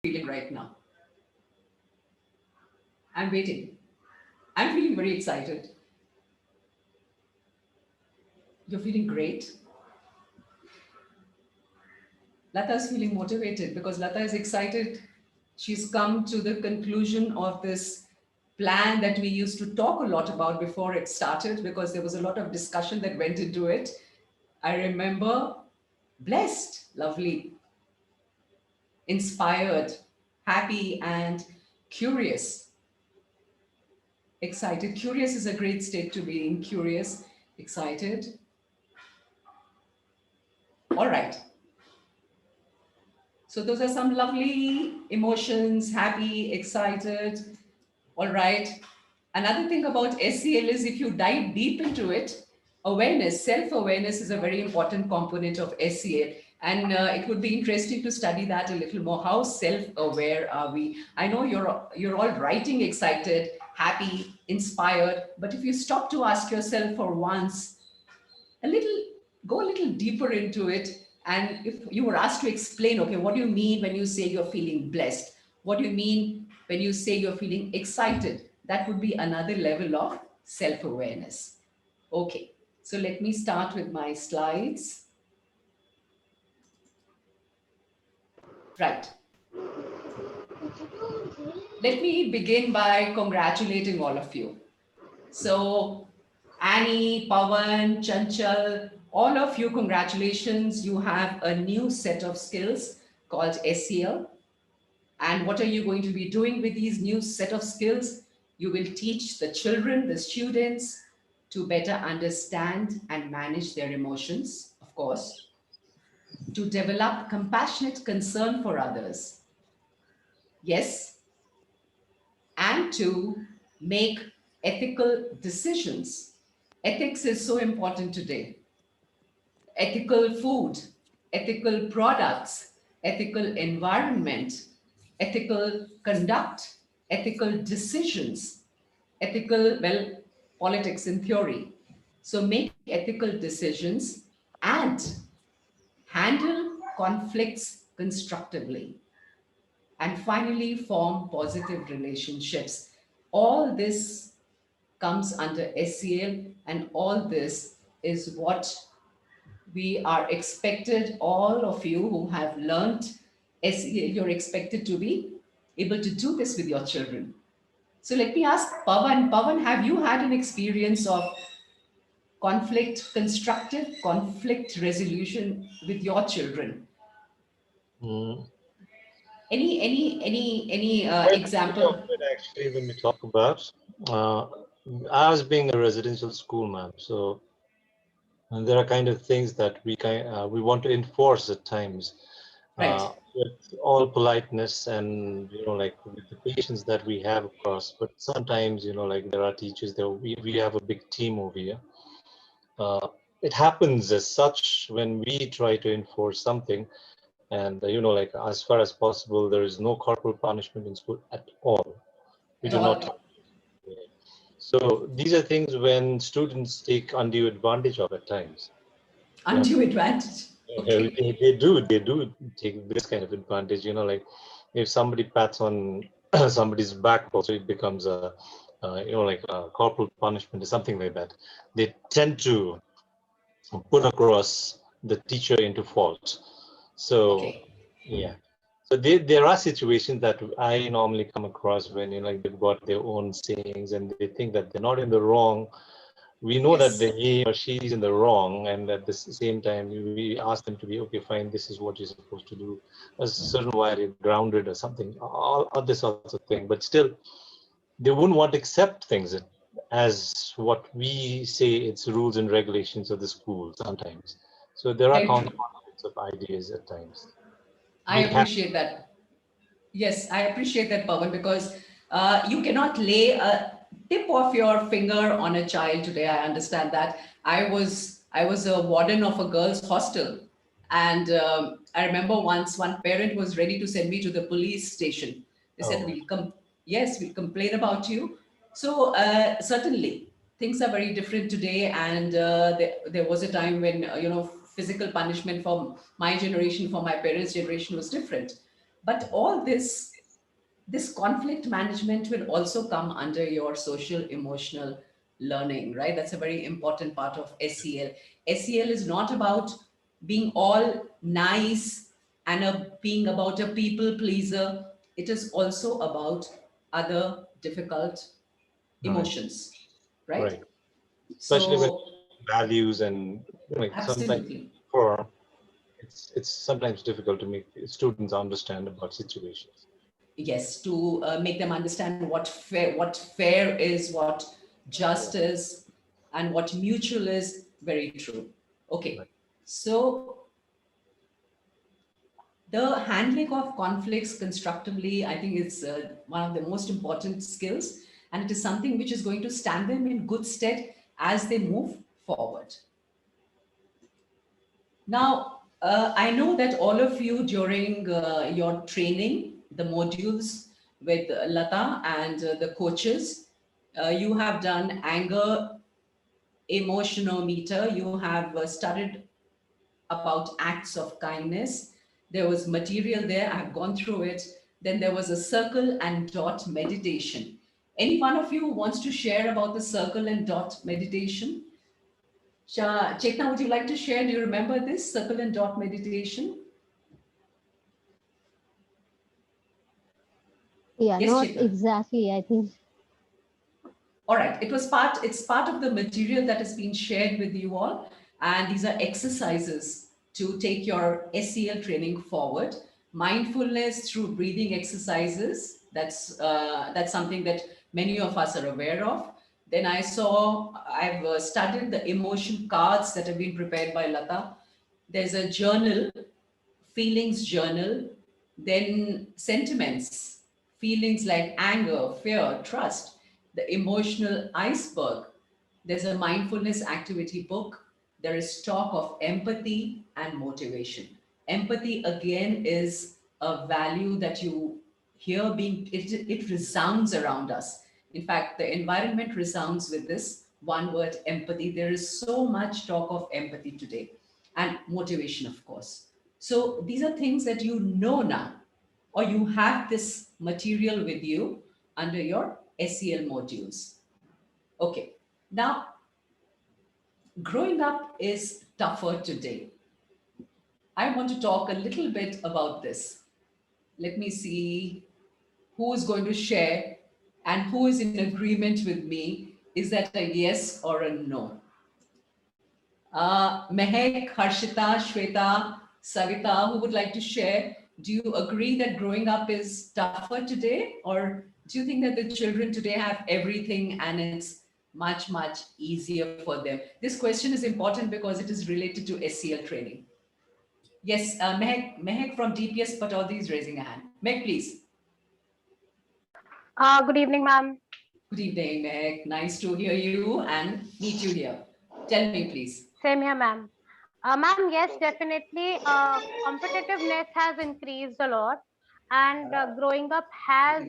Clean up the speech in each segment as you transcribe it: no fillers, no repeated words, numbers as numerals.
feeling right now? I'm waiting. I'm feeling very excited. You're feeling great. Lata is feeling motivated because Lata is excited. She's come to the conclusion of this plan that we used to talk a lot about before it started because there was a lot of discussion that went into it. I remember blessed, lovely, inspired, happy, and curious. Excited. Curious is a great state to be in. Curious, excited. All right. So those are some lovely emotions, happy, excited. All right. Another thing about SEL is if you dive deep into it, awareness, self-awareness is a very important component of SEL. And it would be interesting to study that a little more. How self-aware are we? I know you're all writing excited, happy, inspired, but if you stop to ask yourself for once, a little, go a little deeper into it. And if you were asked to explain, okay, what do you mean when you say you're feeling blessed? What do you mean when you say you're feeling excited? That would be another level of self-awareness. Okay, so let me start with my slides. Right. Let me begin by congratulating all of you. So Annie, Pawan, Chanchal, all of you, congratulations. You have a new set of skills called SEL. And what are you going to be doing with these new set of skills? You will teach the children, the students, to better understand and manage their emotions, of course, to develop compassionate concern for others. Yes, and to make ethical decisions. Ethics is so important today. Ethical food, ethical products, ethical environment, ethical conduct, ethical decisions, ethical, well, politics in theory. So make ethical decisions and handle conflicts constructively. And finally, form positive relationships. All this comes under SEL, and all this is what we are expected, all of you who have learned SEL, you're expected to be able to do this with your children. So let me ask Pawan. Pawan, have you had an experience of constructive conflict resolution with your children? Mm. Any Quite a bit of example? it actually when we talk about uh, I was being a residential school, ma'am, so and there are kind of things that we want to enforce at times Right. with all politeness and like with the patience that we have across. But sometimes like there are teachers there. We have a big team over here. Uh, it happens as such when we try to enforce something, and like as far as possible, there is no corporal punishment in school at all. We At do not. all. So these are things when students take undue advantage of at times. Yeah, Undue advantage. Okay. they do take this kind of advantage. Like if somebody pats on somebody's back, also it becomes like a corporal punishment or something like that. They tend to put across the teacher into fault. So Okay. yeah. So there are situations that I normally come across when like they've got their own sayings and they think that they're not in the wrong. We know that Yes. he or she is in the wrong, and at the same time we ask them to be okay, fine, this is what you're supposed to do, a certain while you're grounded or something, all other sorts of things, but still they wouldn't want to accept things as what we say it's rules and regulations of the school sometimes. So there are Very true. conflicts of ideas at times. I We have. appreciate that. Yes, I appreciate that, Pawan, because you cannot lay a tip of your finger on a child today. I understand that. I was a warden of a girls' hostel, and I remember once one parent was ready to send me to the police station. They said, Oh, "We'll come. Yes, we'll complain about you." So certainly things are very different today, and there was a time when physical punishment for my generation, for my parents' generation, was different. But all this conflict management will also come under your social emotional learning, right? That's a very important part of SEL. SEL is not about being all nice and being about a people pleaser. It is also about other difficult Right. emotions, right? Right. Especially when So, values and like sometimes absolutely. for it's sometimes difficult to make students understand about situations. Yes, to make them understand what fair is, what Yeah. just is, and what mutual is. Very true. Okay, Right. so the handling of conflicts constructively, I think, is one of the most important skills, and it is something which is going to stand them in good stead as they move forward. Now, I know that all of you during your training, the modules with Lata and the coaches, you have done anger emotionometer, you have studied about acts of kindness. There was material there, I have gone through it. Then there was a circle and dot meditation. Any one of you who wants to share about the circle and dot meditation? Chetna, would you like to share? Do you remember this circle and dot meditation? Yeah, Yes, not Chetna. exactly, I think. All right. It's part of the material that has been shared with you all. And these are exercises to take your SEL training forward. Mindfulness through breathing exercises. That's something that many of us are aware of. Then I've studied the emotion cards that have been prepared by Lata. There's a journal, feelings journal, then sentiments, feelings like anger, fear, trust, the emotional iceberg. There's a mindfulness activity book. There is talk of empathy and motivation. Empathy, again, is a value that you hear it resounds around us. In fact, the environment resounds with this one word, empathy. There is so much talk of empathy today, and motivation, of course. So these are things that you know now, or you have this material with you under your SEL modules. Okay. Now, growing up is tougher today. I want to talk a little bit about this. Let me see who is going to share and who is in agreement with me. Is that a yes or a no? Mehek, Harshita, Shweta, Savita, who would like to share? Do you agree that growing up is tougher today? Or do you think that the children today have everything and it's much, much easier for them? This question is important because it is related to SEL training. Yes, Mehek from DPS Pataudi is raising a hand. Mehek, please. Good evening, ma'am. Good evening, Mehek. Nice to hear you and meet you here. Tell me, please. Same here, ma'am. Ma'am, yes, definitely. Competitiveness has increased a lot, and growing up has,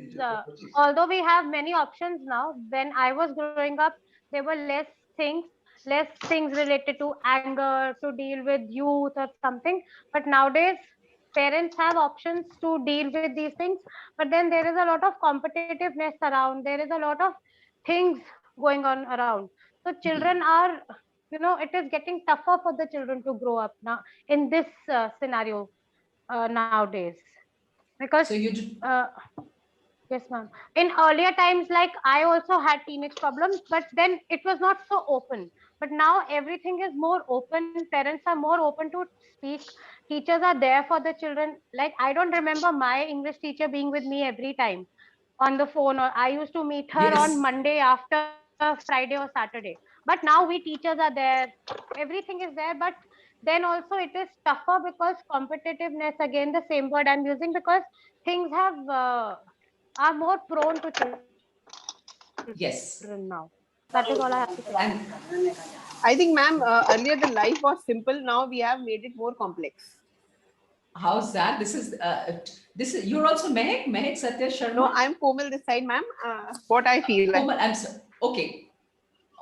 although we have many options now, when I was growing up, there were things, less things related to anger, to deal with youth or something. But nowadays, parents have options to deal with these things, but then there is a lot of competitiveness around, there is a lot of things going on around. So children are, it is getting tougher for the children to grow up now in this scenario nowadays, because So you do, uh, yes, ma'am. In earlier times, like I also had teenage problems, but then it was not so open. But now everything is more open. Parents are more open to speak. Teachers are there for the children. Like I don't remember my English teacher being with me every time on the phone, or I used to meet her on yes, Monday after Friday or Saturday. But now we teachers are there. Everything is there, but then also it is tougher because competitiveness, again the same word I'm using, because things have are more prone to children now. That is all I have to yes. say. And I think, ma'am, earlier the life was simple. Now we have made it more complex. how's that? This is you're also Mehek Satya No, Sharma. I'm Komal this side, ma'am. What I feel. Komal, okay.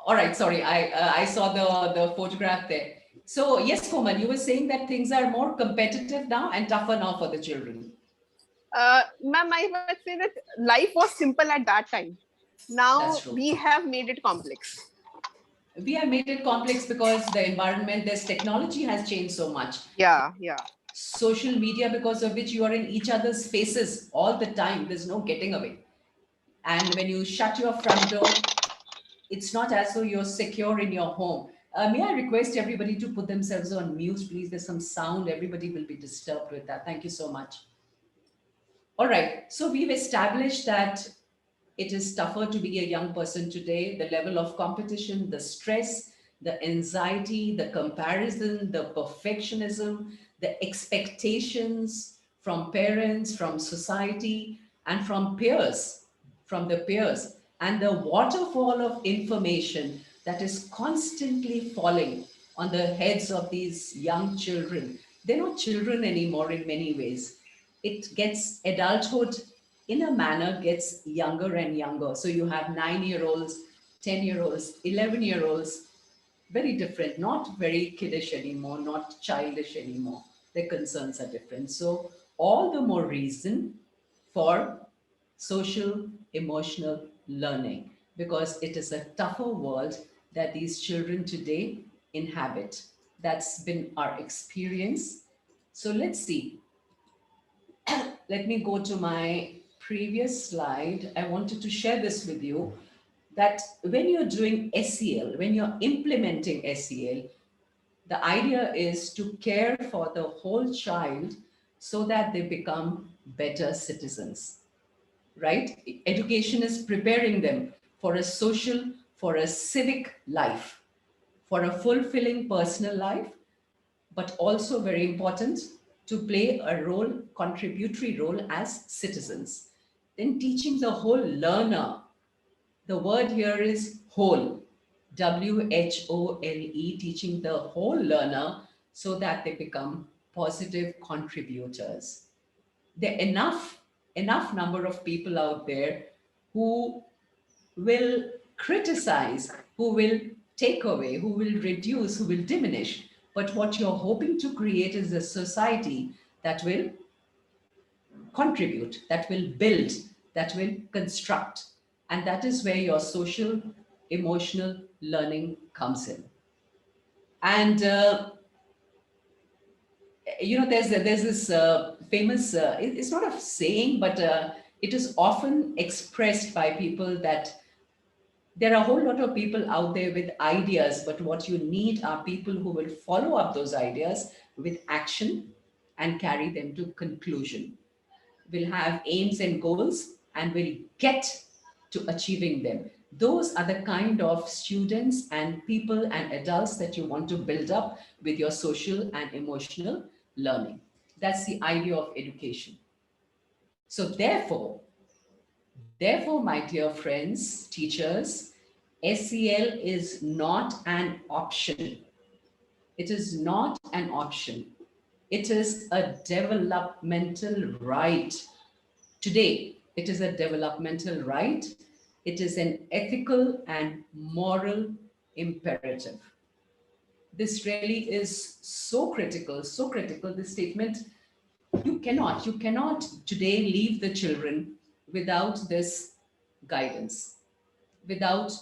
All right, sorry. I saw the photograph there. So yes, Komal, you were saying that things are more competitive now and tougher now for the children. Ma'am, I would say that life was simple at that time. Now That's true. we have made it complex. We have made it complex because the environment, this technology has changed so much. Yeah, yeah. Social media, because of which you are in each other's faces all the time. There's no getting away. And when you shut your front door, it's not as though you're secure in your home. May I request everybody to put themselves on mute, please? There's some sound. Everybody will be disturbed with that. Thank you so much. All right. So we've established that it is tougher to be a young person today. The level of competition, the stress, the anxiety, the comparison, the perfectionism, the expectations from parents, from society, and from the peers, and the waterfall of information that is constantly falling on the heads of these young children. They're not children anymore in many ways. It gets adulthood in a manner gets younger and younger. So you have 9-year-olds, 10-year-olds, 11-year-olds, very different, not very kiddish anymore, not childish anymore. Their concerns are different. So all the more reason for social emotional learning, because it is a tougher world that these children today inhabit. That's been our experience. So let's see. Let me go to my previous slide. I wanted to share this with you that when you're doing SEL, when you're implementing SEL, the idea is to care for the whole child so that they become better citizens, right? Education is preparing them for a social, for a civic life, for a fulfilling personal life, but also very important to play a role, contributory role as citizens. Then teaching the whole learner. The word here is whole, WHOLE, teaching the whole learner so that they become positive contributors. There are enough number of people out there who will criticize, who will take away, who will reduce, who will diminish. But what you're hoping to create is a society that will contribute, that will build, that will construct. And that is where your social, emotional learning comes in. And there's this famous it's not a saying, but it is often expressed by people that there are a whole lot of people out there with ideas, but what you need are people who will follow up those ideas with action and carry them to conclusion. Will have aims and goals and will get to achieving them. Those are the kind of students and people and adults that you want to build up with your social and emotional learning. That's the idea of education. So therefore, my dear friends, teachers, SEL is not an option. It is not an option. It is a developmental right. Today, it is a developmental right. It is an ethical and moral imperative. This really is so critical, so critical. This statement, you cannot today leave the children without this guidance, without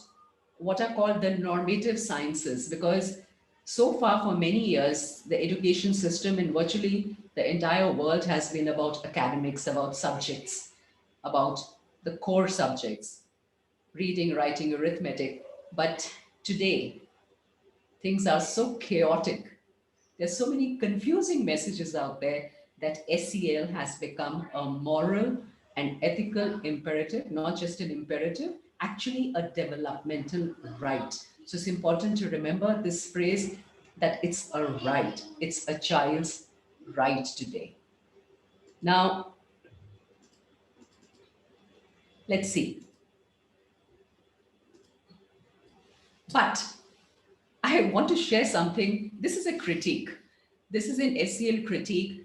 what are called the normative sciences, because so far for many years, the education system in virtually the entire world has been about academics, about subjects, about the core subjects, reading, writing, arithmetic. But today, things are so chaotic. There's so many confusing messages out there that SEL has become a moral and ethical imperative, not just an imperative, actually a developmental right. So it's important to remember this phrase that it's a right, it's a child's right today. Now, let's see. But I want to share something. This is a critique. This is an SEL critique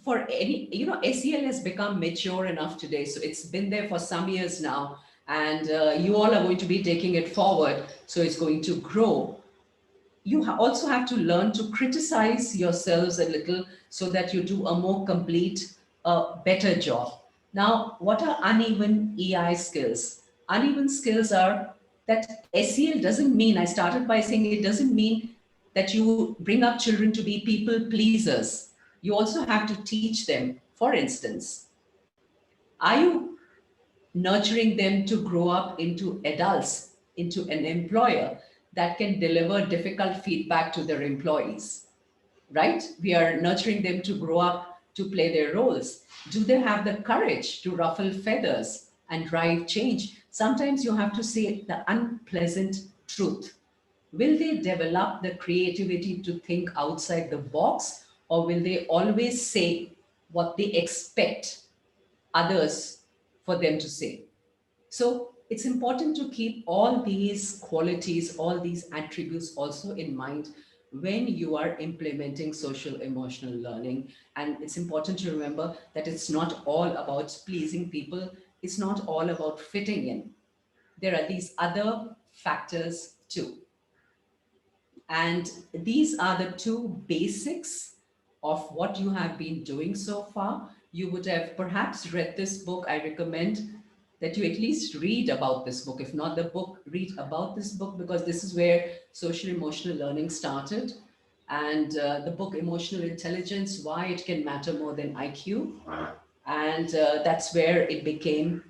for any, SEL has become mature enough today. So it's been there for some years now. And you all are going to be taking it forward. So it's going to grow. You also have to learn to criticize yourselves a little so that you do a more complete a better job. Now, what are uneven EI skills? Uneven skills are that SEL doesn't mean, I started by saying it doesn't mean that you bring up children to be people pleasers. You also have to teach them. For instance, are you nurturing them to grow up into adults, into an employer that can deliver difficult feedback to their employees? Right? We are nurturing them to grow up to play their roles. Do they have the courage to ruffle feathers and drive change? Sometimes you have to say the unpleasant truth. Will they develop the creativity to think outside the box, or will they always say what they expect others for them to say? So it's important to keep all these qualities, all these attributes also in mind when you are implementing social emotional learning. And it's important to remember that it's not all about pleasing people, it's not all about fitting in. There are these other factors too. And these are the two basics of what you have been doing so far. You would have perhaps read this book. I recommend that you at least read about this book. If not the book, read about this book, because this is where social emotional learning started. And the book Emotional Intelligence, Why It Can Matter More Than IQ. And that's where it became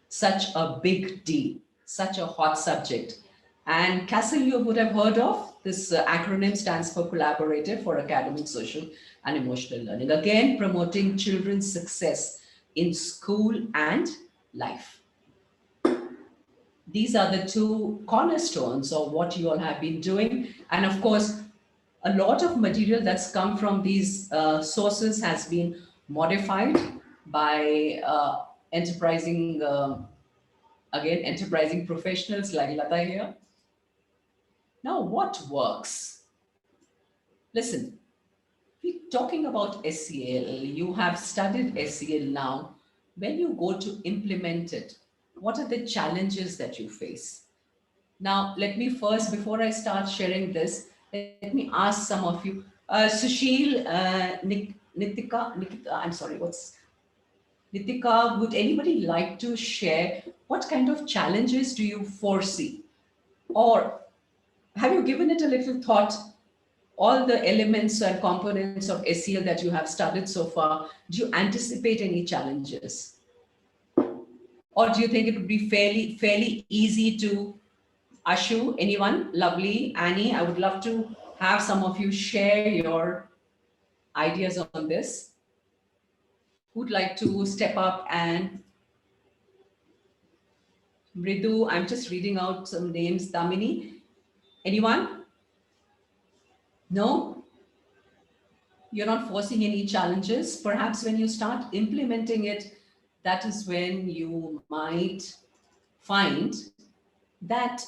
such a big deal, such a hot subject. And CASEL you would have heard of. This acronym stands for Collaborative for Academic, Social and Emotional Learning. Again, promoting children's success in school and life. These are the two cornerstones of what you all have been doing. And of course, a lot of material that's come from these sources has been modified by enterprising again, enterprising professionals like Lata here. Now, what works? Listen, we're talking about SEL. You have studied SEL now. When you go to implement it, what are the challenges that you face? Now, let me first, before I start sharing this, let me ask some of you. Sushil, Nikita, I'm sorry, what's Nitika, would anybody like to share what kind of challenges do you foresee? Or have you given it a little thought? All the elements and components of SEL that you have studied so far, do you anticipate any challenges? Or do you think it would be fairly easy to Ashu, anyone? Lovely. Annie, I would love to have some of you share your ideas on this. Who'd like to step up? And Mridu, I'm just reading out some names. Damini, anyone? No? You're not forcing any challenges. Perhaps when you start implementing it, that is when you might find that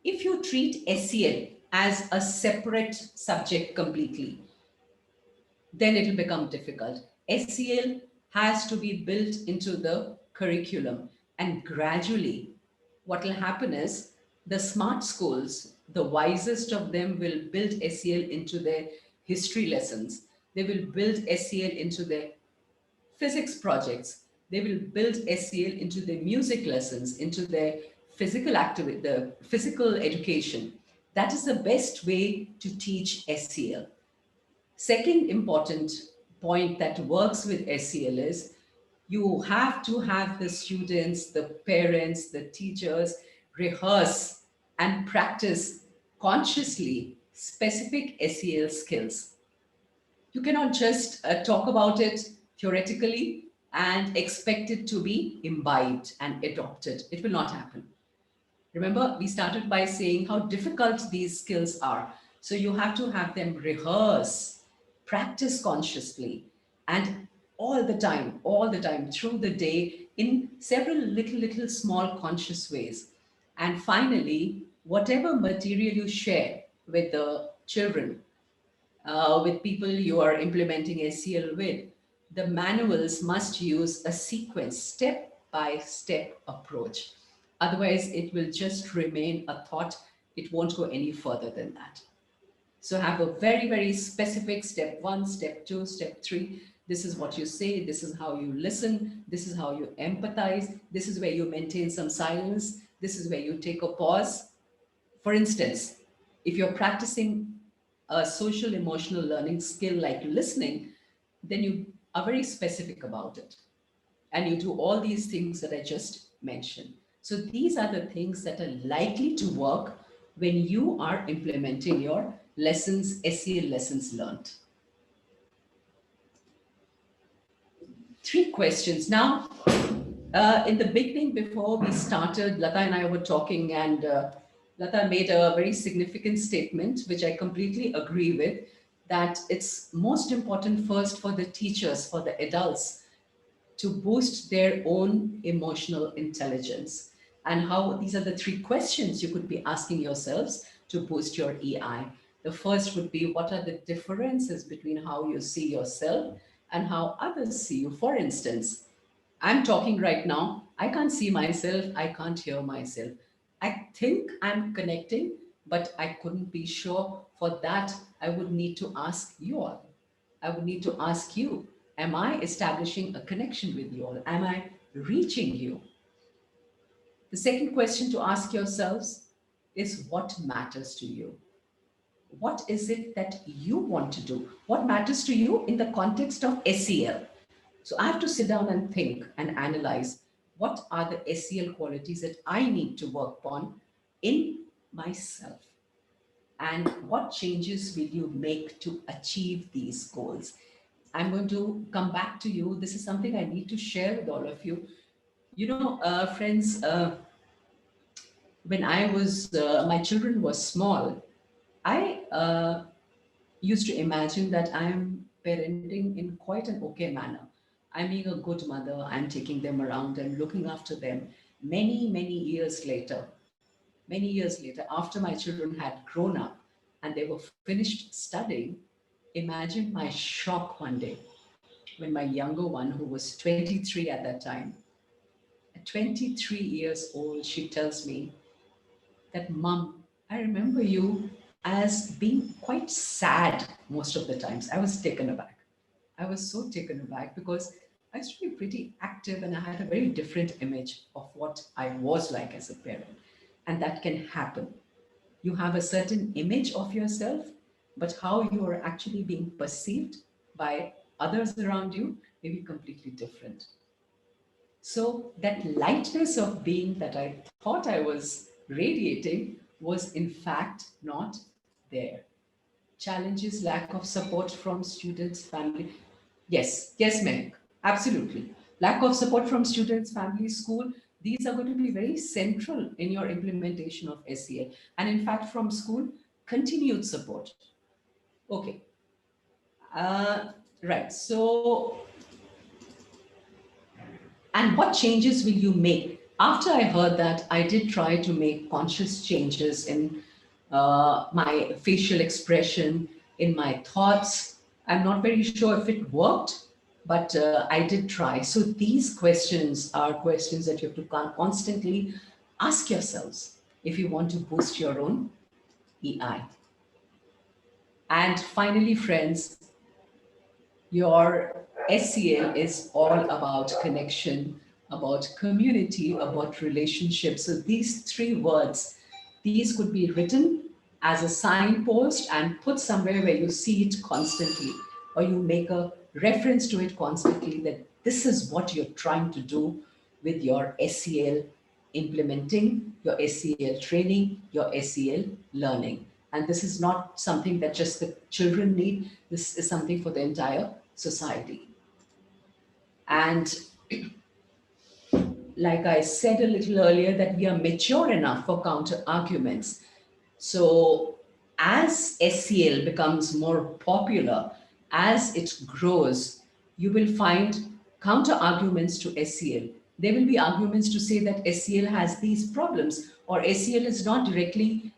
if you treat SEL as a separate subject completely, then it will become difficult. SEL has to be built into the curriculum, and gradually what will happen is the smart schools, the wisest of them, will build SEL into their history lessons. They will build SEL into their physics projects. They will build SEL into their music lessons, into their physical activity, the physical education. That is the best way to teach SEL. Second important point that works with SEL is you have to have the students, the parents, the teachers rehearse and practice consciously specific SEL skills. You cannot just talk about it theoretically and expect it to be imbibed and adopted. It will not happen. Remember, we started by saying how difficult these skills are. So you have to have them rehearse, practice consciously, and all the time through the day in several little small conscious ways. And finally, whatever material you share with the children, with people you are implementing SEL with, the manuals must use a sequence, step by step approach. Otherwise, it will just remain a thought. It won't go any further than that. So have a very specific step one, step two, step three. This is what you say. This is how you listen. This is how you empathize. This is where you maintain some silence. This is where you take a pause. For instance, if you're practicing a social emotional learning skill like listening, then you are very specific about it. And you do all these things that I just mentioned. So these are the things that are likely to work when you are implementing your lessons, SEL lessons learned. 3 questions. Now, in the beginning, before we started, Lata and I were talking, and Lata made a very significant statement, which I completely agree with, that it's most important first for the teachers, for the adults, to boost their own emotional intelligence. And how these are the 3 questions you could be asking yourselves to boost your EI. The first would be, what are the differences between how you see yourself and how others see you? For instance, I'm talking right now, I can't see myself, I can't hear myself. I think I'm connecting, but I couldn't be sure. For that, I would need to ask you all. I would need to ask you, am I establishing a connection with you all? Am I reaching you? The second question to ask yourselves is, what matters to you? What is it that you want to do? What matters to you in the context of SEL? So I have to sit down and think and analyze, what are the SEL qualities that I need to work upon in myself? And what changes will you make to achieve these goals? I'm going to come back to you. This is something I need to share with all of you. You know, friends, when my children were small, I used to imagine that I'm parenting in quite an okay manner. I'm being a good mother. I'm taking them around and looking after them. Many many years later, after my children had grown up and they were finished studying, imagine my shock one day when my younger one, who was 23 at that time, at 23 years old, she tells me that, Mom, I remember you as being quite sad most of the times. I was taken aback. I was so taken aback because I used to be pretty active and I had a very different image of what I was like as a parent. And that can happen. You have a certain image of yourself, but how you are actually being perceived by others around you may be completely different. So that lightness of being that I thought I was radiating was in fact not there. Challenges, lack of support from students, family. Yes, Mehak, absolutely. Lack of support from students, family, school. These are going to be very central in your implementation of SEL. And in fact, from school, continued support. Okay. Right. So, and what changes will you make? After I heard that, I did try to make conscious changes in my facial expression, in my thoughts. I'm not very sure if it worked, but I did try. So these questions are questions that you have to constantly ask yourselves if you want to boost your own EI. And finally, friends, your SEL is all about connection, about community, about relationships. So these 3 words, these could be written as a signpost and put somewhere where you see it constantly, or you make a reference to it constantly, that this is what you're trying to do with your SEL implementing, your SEL training, your SEL learning. And this is not something that just the children need. This is something for the entire society. And like I said a little earlier, that we are mature enough for counter arguments. So as SEL becomes more popular, as it grows, you will find counter arguments to SEL. There will be arguments to say that SEL has these problems, or SEL is not directly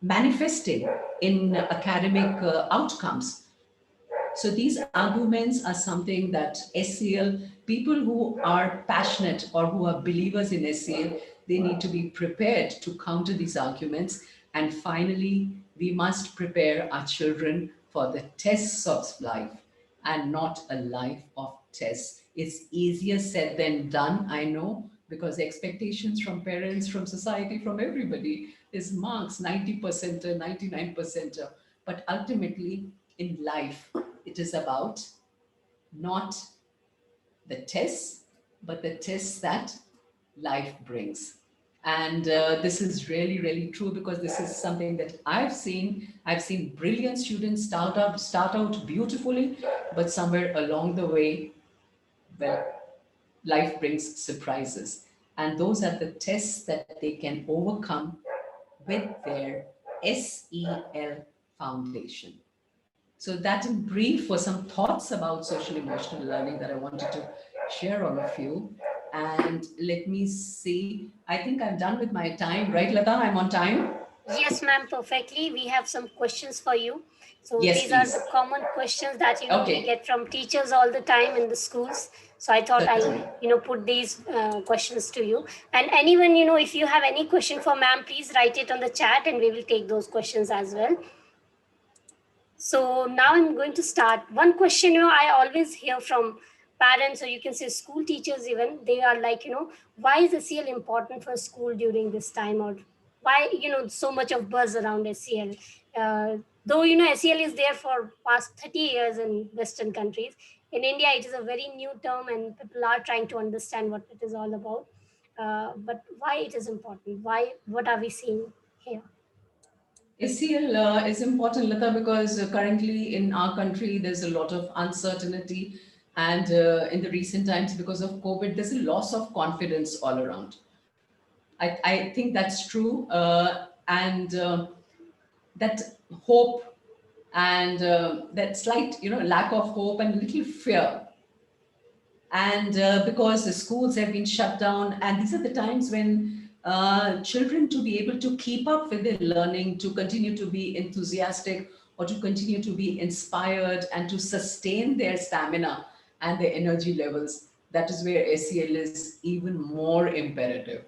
manifesting in academic outcomes. So these arguments are something that SEL, people who are passionate or who are believers in SEL, they need to be prepared to counter these arguments. And finally, we must prepare our children for the tests of life. and not a life of tests. It's easier said than done, I know, because expectations from parents, from society, from everybody is marks 90%, 99%. But ultimately, in life, it is about not the tests, but the tests that life brings. And this is really, really true, because this is something that I've seen. I've seen brilliant students start out beautifully, but somewhere along the way, well, life brings surprises. And those are the tests that they can overcome with their SEL foundation. So that in brief were some thoughts about social emotional learning that I wanted to share all of you. And let me see. I think I'm done with my time, right, Lata? I'm on time. Yes, ma'am, perfectly. We have some questions for you. So Yes, these are please. the common questions that we Okay, get from teachers all the time in the schools. So I thought certainly. I'll put these questions to you. And anyone if you have any question for ma'am, please write it on the chat, and we will take those questions as well. So now I'm going to start. One question, I always hear from parents, or you can say school teachers even, they are like, why is SEL important for school during this time? Or why, so much of buzz around SEL? Though, SEL is there for past 30 years in Western countries. In India, it is a very new term, and people are trying to understand what it is all about. But why it is important? What are we seeing here? SEL is important, Lata, because currently in our country there's a lot of uncertainty, and in the recent times, because of COVID, there's a loss of confidence all around. I think that's true, and that hope and that slight, lack of hope and little fear, and because the schools have been shut down, and these are the times when children, to be able to keep up with their learning, to continue to be enthusiastic, or to continue to be inspired, and to sustain their stamina and their energy levels, that is where SEL is even more imperative.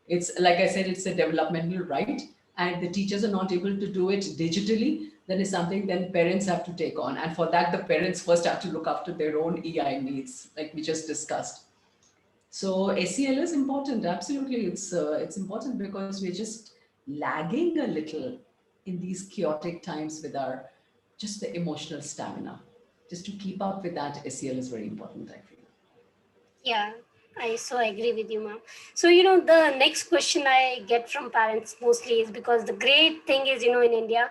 It's like I said, it's a developmental right, and the teachers are not able to do it digitally, then is something then parents have to take on. And for that, the parents first have to look after their own EI needs, like we just discussed. So SEL is important. Absolutely, it's important because we're just lagging a little in these chaotic times with our just the emotional stamina. Just to keep up with that, SEL is very important, I feel. Yeah, I so agree with you, ma'am. So, the next question I get from parents mostly is because the great thing is, in India,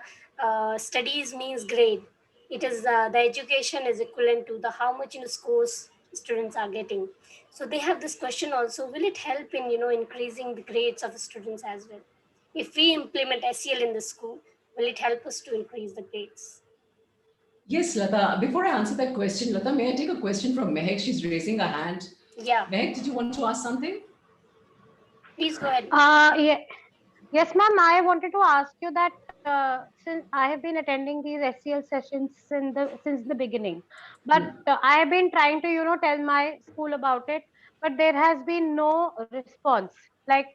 studies means grade. It is the education is equivalent to the how much scores students are getting. So they have this question also: will it help in increasing the grades of the students as well? If we implement SEL in the school, will it help us to increase the grades? Yes, Lata. Before I answer that question, Lata, may I take a question from Mehek? She's raising her hand. Yeah, Mehek, did you want to ask something? please go ahead. Yeah, yes, ma'am. I wanted to ask you that since I have been attending these SEL sessions since the beginning, but Hmm. I have been trying to tell my school about it, but there has been no response. Like,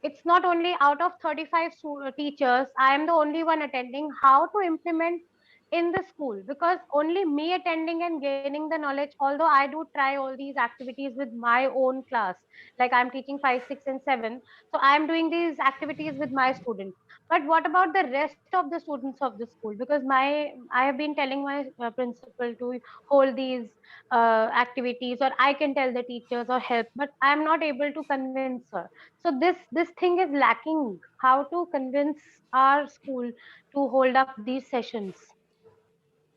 it's not only out of 35 teachers, I am the only one attending. How to implement in the school? Because only me attending and gaining the knowledge, although I do try all these activities with my own class, like I'm teaching 5, 6, and 7, so I am doing these activities with my students. But what about the rest of the students of the school? Because I have been telling my principal to hold these activities, or I can tell the teachers or help, but I am not able to convince her. So this thing is lacking. How to convince our school to hold up these sessions?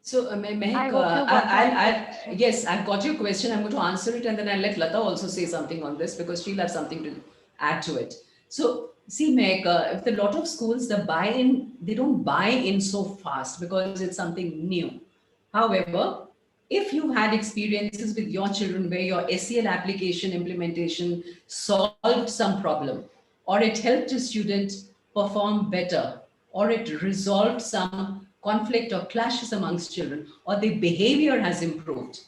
So, I Mehek, hope you got my question. yes, I've got your question. I'm going to answer it, and then I'll let Lata also say something on this because she'll have something to add to it. So, see, Mehek, if a lot of schools, the buy-in, they don't buy in so fast because it's something new. However, if you've had experiences with your children where your SEL application implementation solved some problem, or it helped a student perform better, or it resolved some conflict or clashes amongst children, or the behavior has improved,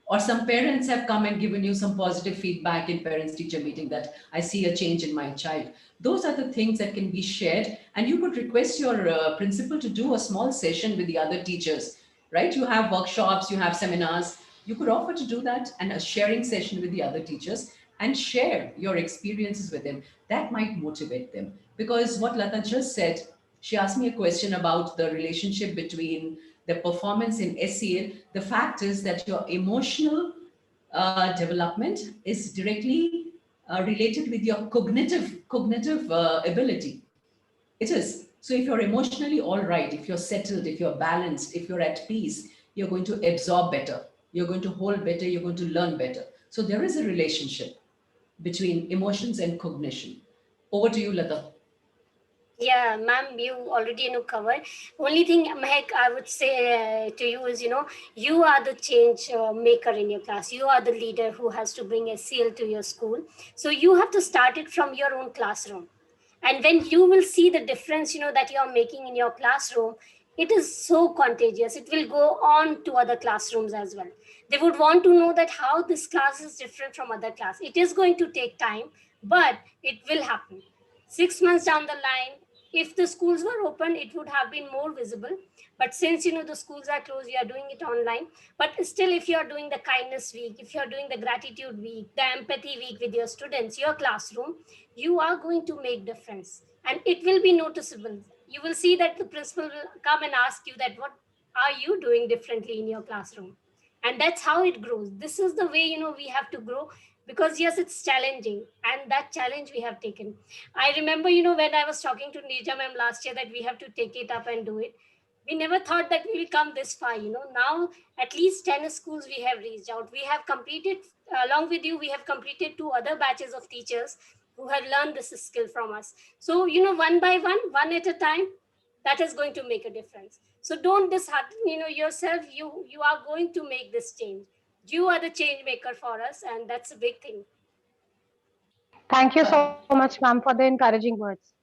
or some parents have come and given you some positive feedback in parents teacher meeting that I see a change in my child, those are the things that can be shared. And you could request your principal to do a small session with the other teachers right? You have workshops, you have seminars. You could offer to do that and a sharing session with the other teachers and share your experiences with them. That might motivate them. Because what Lata just said, she asked me a question about the relationship between the performance in SEL. The fact is that your emotional development is directly related with your cognitive ability. It is. So if you're emotionally all right, if you're settled, if you're balanced, if you're at peace, you're going to absorb better, you're going to hold better, you're going to learn better. So there is a relationship between emotions and cognition. Over to you, Lata. Yeah, ma'am, you already covered. Only thing, Mehak, I would say to you is, you are the change maker in your class. You are the leader who has to bring SEL to your school. So you have to start it from your own classroom. And when you will see the difference, that you are making in your classroom, it is so contagious. It will go on to other classrooms as well. They would want to know that how this class is different from other class. It is going to take time, but it will happen. 6 months down the line, if the schools were open, it would have been more visible. But since the schools are closed, we are doing it online. But still, if you are doing the kindness week, if you are doing the gratitude week, the empathy week with your students, your classroom, you are going to make difference, and it will be noticeable. You will see that the principal will come and ask you that what are you doing differently in your classroom, and that's how it grows. This is the way we have to grow, because yes, it's challenging, and that challenge we have taken. I remember, when I was talking to Nija ma'am last year that we have to take it up and do it. We never thought that we will come this far. Now at least 10 schools we have reached out. We have completed, along with you, we have completed 2 other batches of teachers who have learned this skill from us. So, one by one at a time, that is going to make a difference. So don't dishearten, yourself. You are going to make this change. You are the change maker for us, and that's a big thing. Thank you so Uh, much, ma'am, for the encouraging words.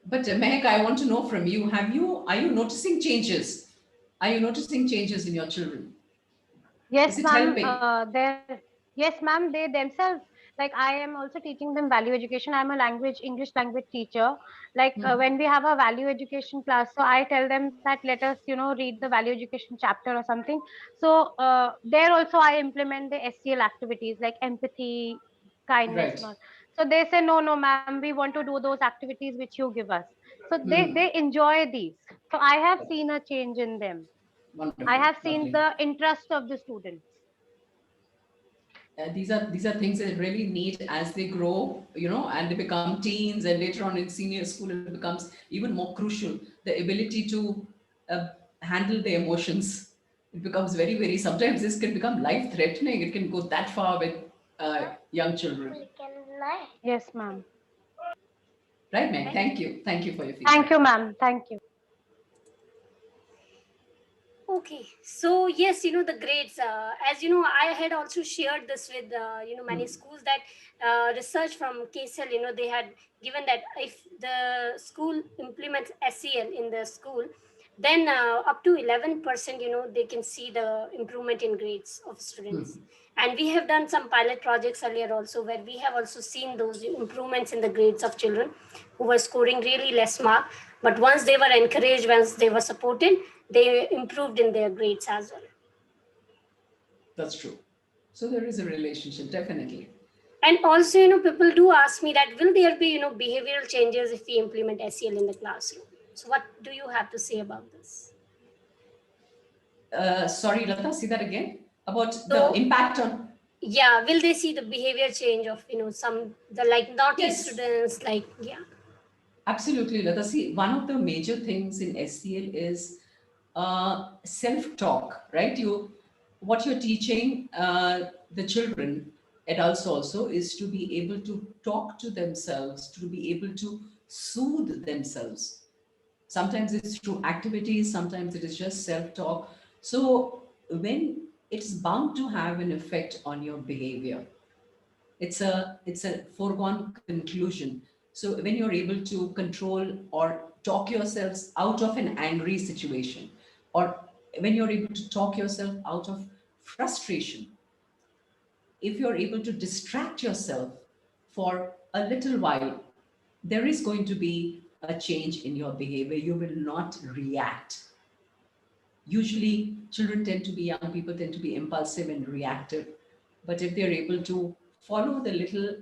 but Mehak, I want to know from you, are you noticing changes? Are you noticing changes in your children? Is Yes, it ma'am. helping? Yes, ma'am. They themselves, like I am also teaching them value education. I'm a English language teacher. Like Hmm. when we have a value education class, so I tell them that let us, read the value education chapter or something. So there also I implement the SEL activities like empathy, kindness, and Right. all. So they say, no, no, ma'am, we want to do those activities which you give us. So they Hmm. enjoy these. So I have seen a change in them. I Wonderful. have seen Lovely. the interest of the students. These are things that really need as they grow, and they become teens, and later on in senior school it becomes even more crucial. The ability to uh, handle the emotions, it becomes very, very, sometimes this can become life threatening. It can go that far with young children. Yes, ma'am. Right, Meg? Thank you for your Thank feedback. you, ma'am. Thank you. Okay, so yes, the grades. As you know, I had also shared this with many schools that research from KSEL. They had given that if the school implements SEL in the school, then up to 11%, they can see the improvement in grades of students. And we have done some pilot projects earlier also, where we have also seen those improvements in the grades of children who were scoring really less mark. But once they were encouraged, once they were supported, they improved in their grades as well. That's true. So there is a relationship, definitely. And also, people do ask me that will there be, behavioral changes if we implement SEL in the classroom? So what do you have to say about this? Sorry, Lata, see that again? About the So impact on. yeah, will they see the behavior change of, some, the like naughty Yes, students, like, yeah. absolutely, Lata. See, one of the major things in SEL is self-talk, right? What you're teaching the children, adults also, is to be able to talk to themselves, to be able to soothe themselves. Sometimes it's through activities, sometimes it is just self-talk. So when it's bound to have an effect on your behavior, it's a foregone conclusion. So when you're able to control or talk yourselves out of an angry situation, or when you're able to talk yourself out of frustration, if you're able to distract yourself for a little while, there is going to be a change in your behavior. You will not react. Usually children tend to be, young people tend to be impulsive and reactive. But if they're able to follow the little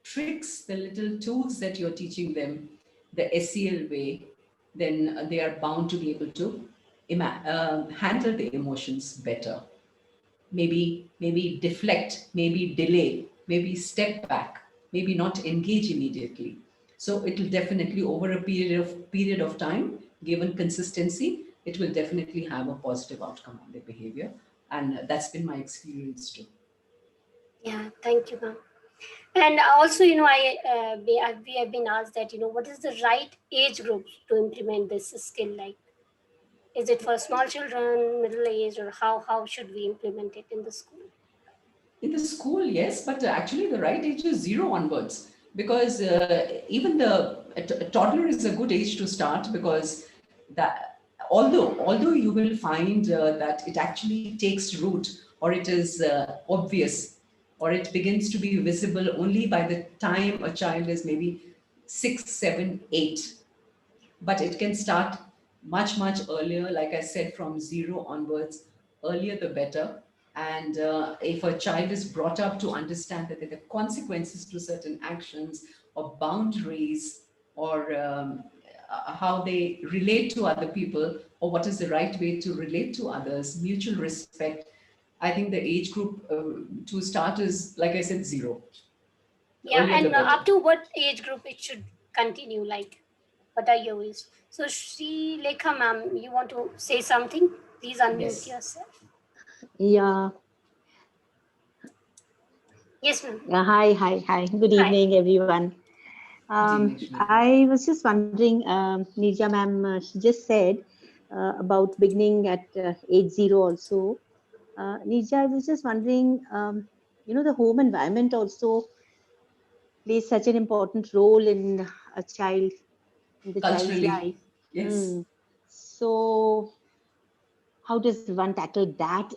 tricks, the little tools that you're teaching them, the SEL way, then they are bound to be able to handle the emotions better. Maybe deflect, maybe delay, maybe step back, maybe not engage immediately. So it will definitely, over a period of time, given consistency, it will definitely have a positive outcome on their behavior. And that's been my experience too. Yeah, thank you, ma'am. And also, we have been asked that, what is the right age group to implement this skill? Like, is it for small children, middle age, or how should we implement it in the school? In the school, yes, but actually the right age is 0 onwards, because even a toddler is a good age to start, because that, although you will find that it actually takes root, or it is obvious, or it begins to be visible only by the time a child is maybe 6, 7, 8, but it can start much earlier, like I said, from 0 onwards. Earlier the better. And if a child is brought up to understand that there are consequences to certain actions, or boundaries, or how they relate to other people, or what is the right way to relate to others, mutual respect, I think the age group to start is, like I said, 0. Yeah, Earlier the and better. up to what age group it should continue? Like, what are your ways? So, Shri Lekha, ma'am, you want to say something? Please unmute Yes. yourself. Yeah. Yes, ma'am. Hi. Good Hi. evening, everyone. Good evening, Shri. I was just wondering, Nirja ma'am, she just said about beginning at age 0 also. Nirja, I was just wondering, the home environment also plays such an important role in a child, in the child's Culturally, life. yes. Hmm. So, how does one tackle that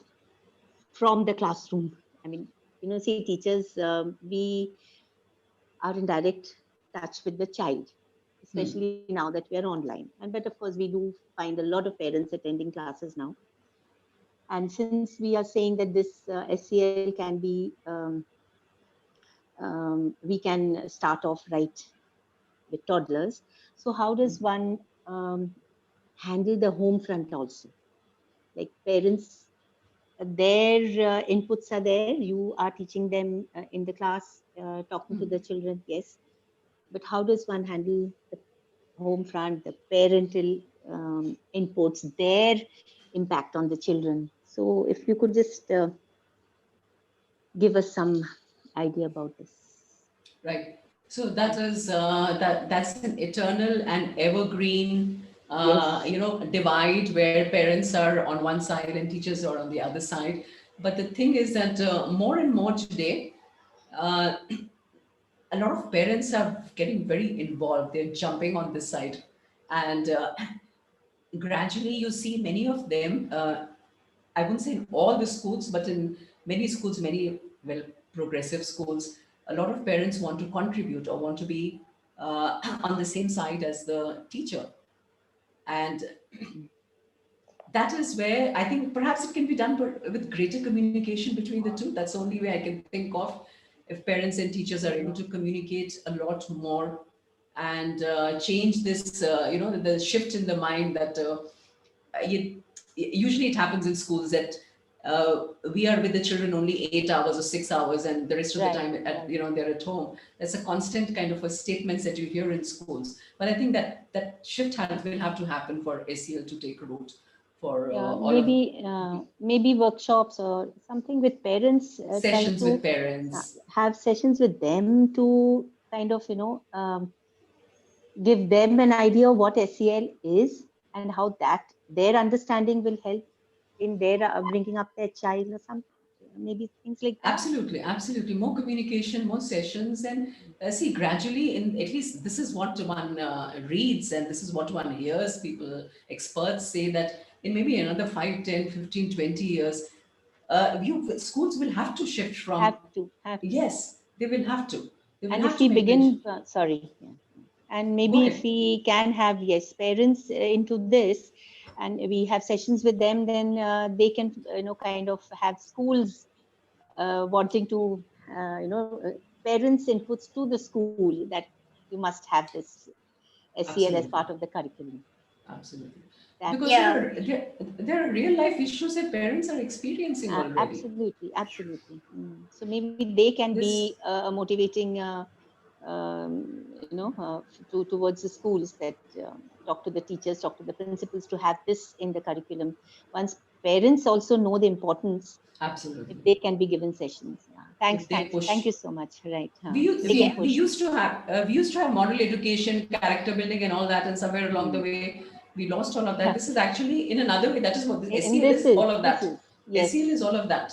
from the classroom? I mean, see, teachers, we are in direct touch with the child, Hmm. especially now that we are online. But of course, we do find a lot of parents attending classes now. And since we are saying that this SEL can be, we can start off right with toddlers. So how does one handle the home front also? Like parents, their inputs are there. You are teaching them in the class, talking to the children, yes. But how does one handle the home front, the parental inputs, their impact on the children? So if you could just give us some idea about this. Right. So that's an eternal and evergreen, Yes. divide, where parents are on one side and teachers are on the other side. But the thing is that more and more today, uh, a lot of parents are getting very involved. They're jumping on this side, and gradually you see many of them. I wouldn't say in all the schools, but in many schools, many well progressive schools, a lot of parents want to contribute or want to be on the same side as the teacher, and that is where I think perhaps it can be done with greater communication between the two. That's the only way I can think of. If parents and teachers are able to communicate a lot more and change this, the shift in the mind that usually it happens in schools that we are with the children only 8 hours or 6 hours, and the rest of the Right. time they're at home. That's a constant kind of a statements that you hear in schools. But I think that shift will have to happen for SEL to take root for Yeah, all of maybe workshops or something with parents, trying sessions to with parents. have sessions with them to kind of give them an idea of what SEL is and how that their understanding will help in their bringing up their child or something. Maybe things like that. Absolutely. More communication, more sessions, and see, gradually, in at least this is what one reads, and this is what one hears people, experts say that in maybe another 5, 10, 15, 20 years, schools will have to shift from, Have to. yes, they will have to. They will And have if to we make the, begin, sorry, yeah. And go maybe if ahead. we can have, yes, parents into this, and we have sessions with them, then they can, kind of have schools wanting to, parents inputs to the school that you must have this SEL as part Absolutely. of the curriculum. Absolutely. That Because Yeah. there are real life issues that parents are experiencing already. absolutely. So maybe they can be This a motivating, towards the schools, that talk to the teachers, talk to the principals to have this in the curriculum. Once parents also know the importance, if absolutely. they can be given sessions. Yeah. If they Thank push. you so much. Right. They can Yeah. We push. used to have model education, character building, and all that, and somewhere along the Mm. way we lost all of that. Yeah. This is actually in another way. That is what this And SEL is. All of this that. is, yes, SEL is all of that.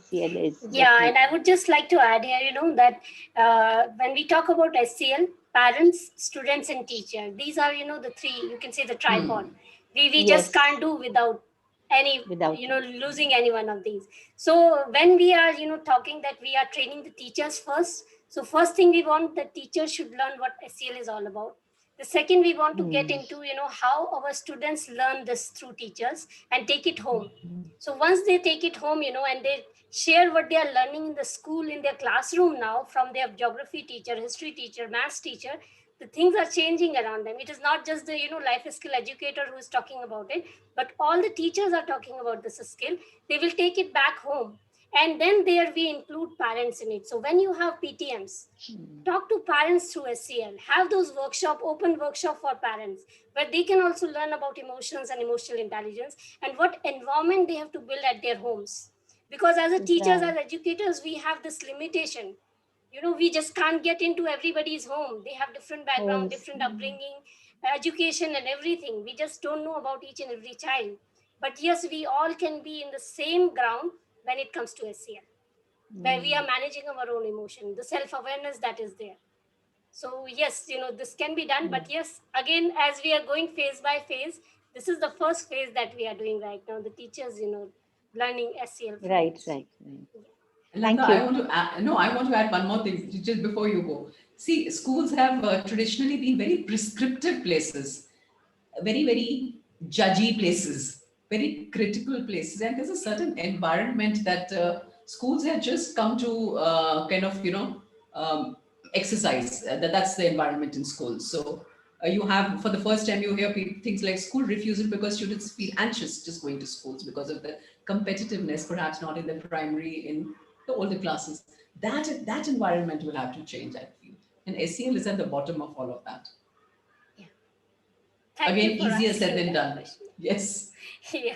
SEL is Yeah, and I definitely. would just like to add here, that when we talk about SEL, parents, students, and teacher, these are, the three, you can say the tripod. Hmm. We just Yes, can't do without any, without it. losing any one of these. So when we are, talking that we are training the teachers first, so first thing we want, the teachers should learn what SEL is all about. The second, we want to get Mm. into, how our students learn this through teachers and take it home. So once they take it home, and they share what they are learning in the school, in their classroom now, from their geography teacher, history teacher, maths teacher, the things are changing around them. It is not just the, life skill educator who is talking about it, but all the teachers are talking about this skill. They will take it back home. And then there we include parents in it. So when you have PTMs, Mm. talk to parents through SEL, have those open workshop for parents, where they can also learn about emotions and emotional intelligence and what environment they have to build at their homes. Because as a teachers, Right. as educators, we have this limitation. We just can't get into everybody's home. They have different background, Homes. different upbringing, education, and everything. We just don't know about each and every child. But yes, we all can be in the same ground when it comes to SEL, where we Mm. are managing our own emotion, the self-awareness that is there. So yes, this can be done. Mm. But yes, again, as we are going phase by phase, this is the first phase that we are doing right now, the teachers, learning SEL from Right, books. right, right. Nanda, Thank I you. want to add, no, I want to add one more thing just before you go. See, schools have traditionally been very prescriptive places, very, very judgy places, very critical places. And there's a certain environment that schools have just come to kind of, exercise. That's the environment in schools. So you have, for the first time, you hear things like school refusal because students feel anxious just going to schools because of the competitiveness, perhaps not in the primary, in the older classes. That environment will have to change, I feel. And SEL is at the bottom of all of that. Yeah. Thank Again, you for easier said asking than that done. question. Yes, Yeah.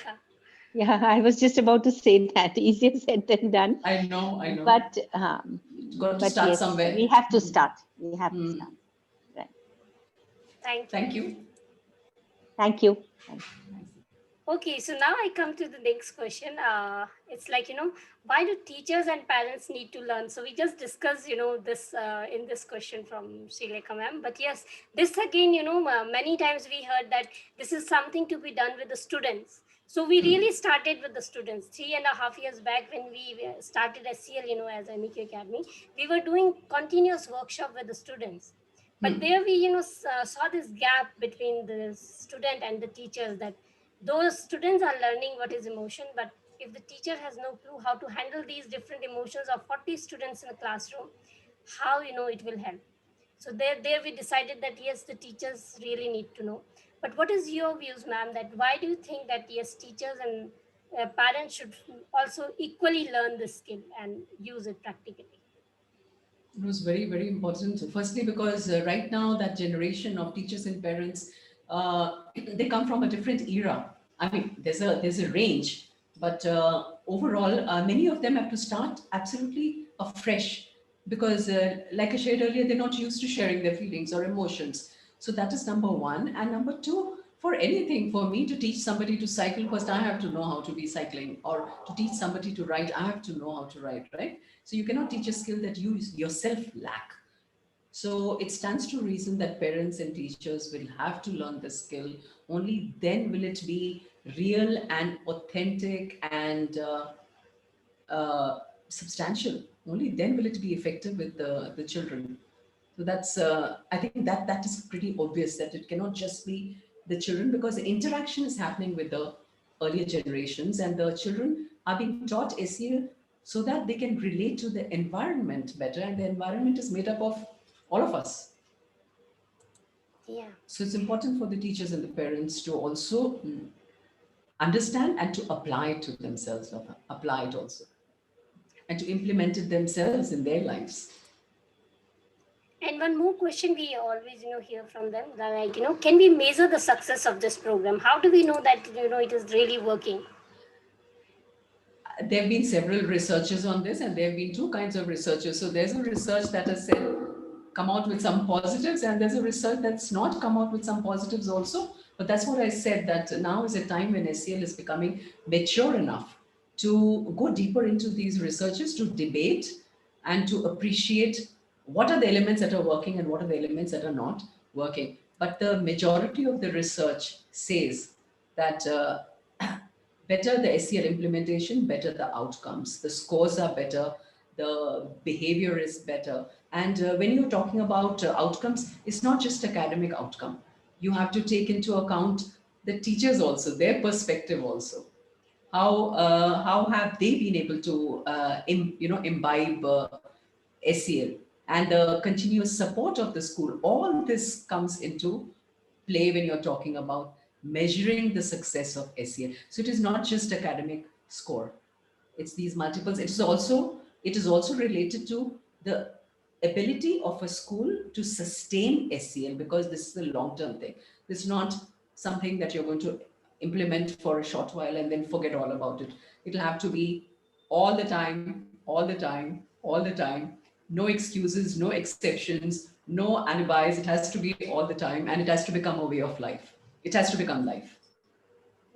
Yeah, I was just about to say that. Easier said than done. I know, I know. But Got to but start yes, we somewhere. have to start. We have to start. Right. Thank you. Thank you. Thank you. Thank you. Okay, so now I come to the next question. It's like, why do teachers and parents need to learn? So we just discussed, this in this question from Srilekha ma'am. But yes, this again, many times we heard that this is something to be done with the students. So we really started with the students 3.5 years back when we started SEL, as MEQ Academy. We were doing continuous workshop with the students. But there we, saw this gap between the student and the teachers, that those students are learning what is emotion, but if the teacher has no clue how to handle these different emotions of 40 students in a classroom, how it will help. So there we decided that yes, the teachers really need to know. But what is your views, ma'am, that why do you think that yes, teachers and parents should also equally learn this skill and use it practically? It was very, very important. Firstly, because right now that generation of teachers and parents, they come from a different era. I mean, there's a range, but overall, many of them have to start absolutely afresh because, like I shared earlier, they're not used to sharing their feelings or emotions. So that is number one. And number two, for anything, for me to teach somebody to cycle, first I have to know how to be cycling, or to teach somebody to write, I have to know how to write, right? So you cannot teach a skill that you yourself lack. So it stands to reason that parents and teachers will have to learn this skill. Only then will it be real and authentic and substantial. Only then will it be effective with the children. So that's I think that is pretty obvious that it cannot just be the children, because the interaction is happening with the earlier generations, and the children are being taught SEL so that they can relate to the environment better, and the environment is made up of all of us. Yeah. So it's important for the teachers and the parents to also understand and to apply it to themselves, apply it also, and to implement it themselves in their lives. And one more question we always, hear from them, that, like, can we measure the success of this program? How do we know that, it is really working? There have been several researchers on this, and there have been two kinds of researchers. So there's a research that has said, come out with some positives, and there's a research that's not come out with some positives also. But that's what I said, that now is a time when SEL is becoming mature enough to go deeper into these researches, to debate and to appreciate what are the elements that are working and what are the elements that are not working. But the majority of the research says that better the SEL implementation, better the outcomes. The scores are better, the behavior is better. And when you're talking about outcomes, it's not just academic outcome. You have to take into account the teachers also, their perspective also. How have they been able to imbibe SEL, and the continuous support of the school? All this comes into play when you're talking about measuring the success of SEL. So it is not just academic score. It's these multiples. It is also related to the ability of a school to sustain SEL, because this is a long-term thing. This is not something that you're going to implement for a short while and then forget all about it. It'll have to be all the time, all the time, all the time. No excuses, no exceptions, no alibis. It has to be all the time, and it has to become a way of life. It has to become life.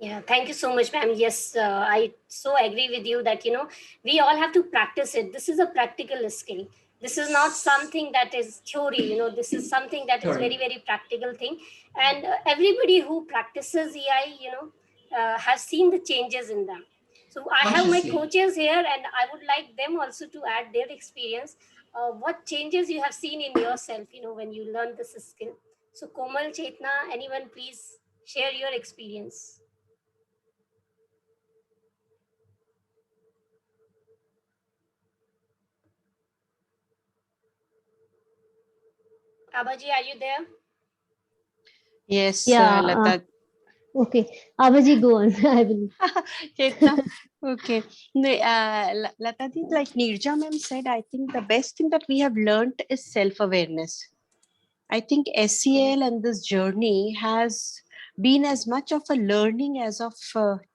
Yeah, thank you so much, ma'am. Yes, I so agree with you that, we all have to practice it. This is a practical skill. This is not something that is theory, this is something that is very, very practical thing. And everybody who practices EI, has seen the changes in them. So I have my Consciously. coaches here, and I would like them also to add their experience. What changes you have seen in yourself, when you learn this skill. So Komal, Chetna, anyone, please share your experience. Abaji, are you there? Yes, Yeah. Lata. Okay. Abaji, go on. I will. Chetna, okay. Lata ji, like Nirja ma'am said, I think the best thing that we have learned is self-awareness. I think SEL and this journey has been as much of a learning as of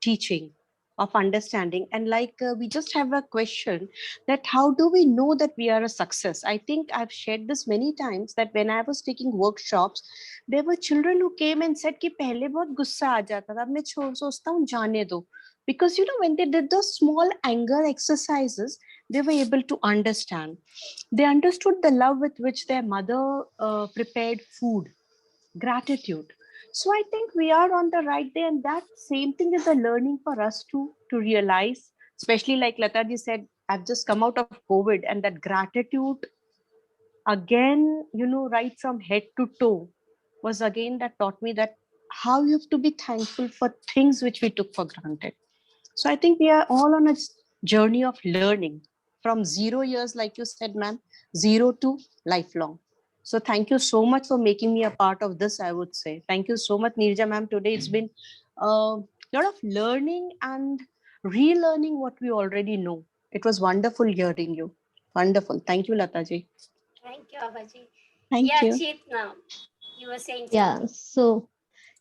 teaching, of understanding. And we just have a question that how do we know that we are a success? I think I've shared this many times that when I was taking workshops, there were children who came and said कि पहले बहुत गुस्सा आ जाता था, अब मैं सोचता हूँ जाने दो. Because when they did those small anger exercises, they were able to understand. They understood the love with which their mother prepared food, gratitude. So I think we are on the right day, and that same thing is a learning for us to realize, especially like Lataji said, I've just come out of COVID, and that gratitude again, right from head to toe was again that taught me that how you have to be thankful for things which we took for granted. So I think we are all on a journey of learning from 0 years, like you said, ma'am, 0 to lifelong. So thank you so much for making me a part of this, I would say. Thank you so much, Nirja ma'am. Today it's been a lot of learning and relearning what we already know. It was wonderful hearing you. Wonderful. Thank you, Lataji. Thank you, Abaji. Thank Yeah, you. Chetna, you were saying Yeah. something. So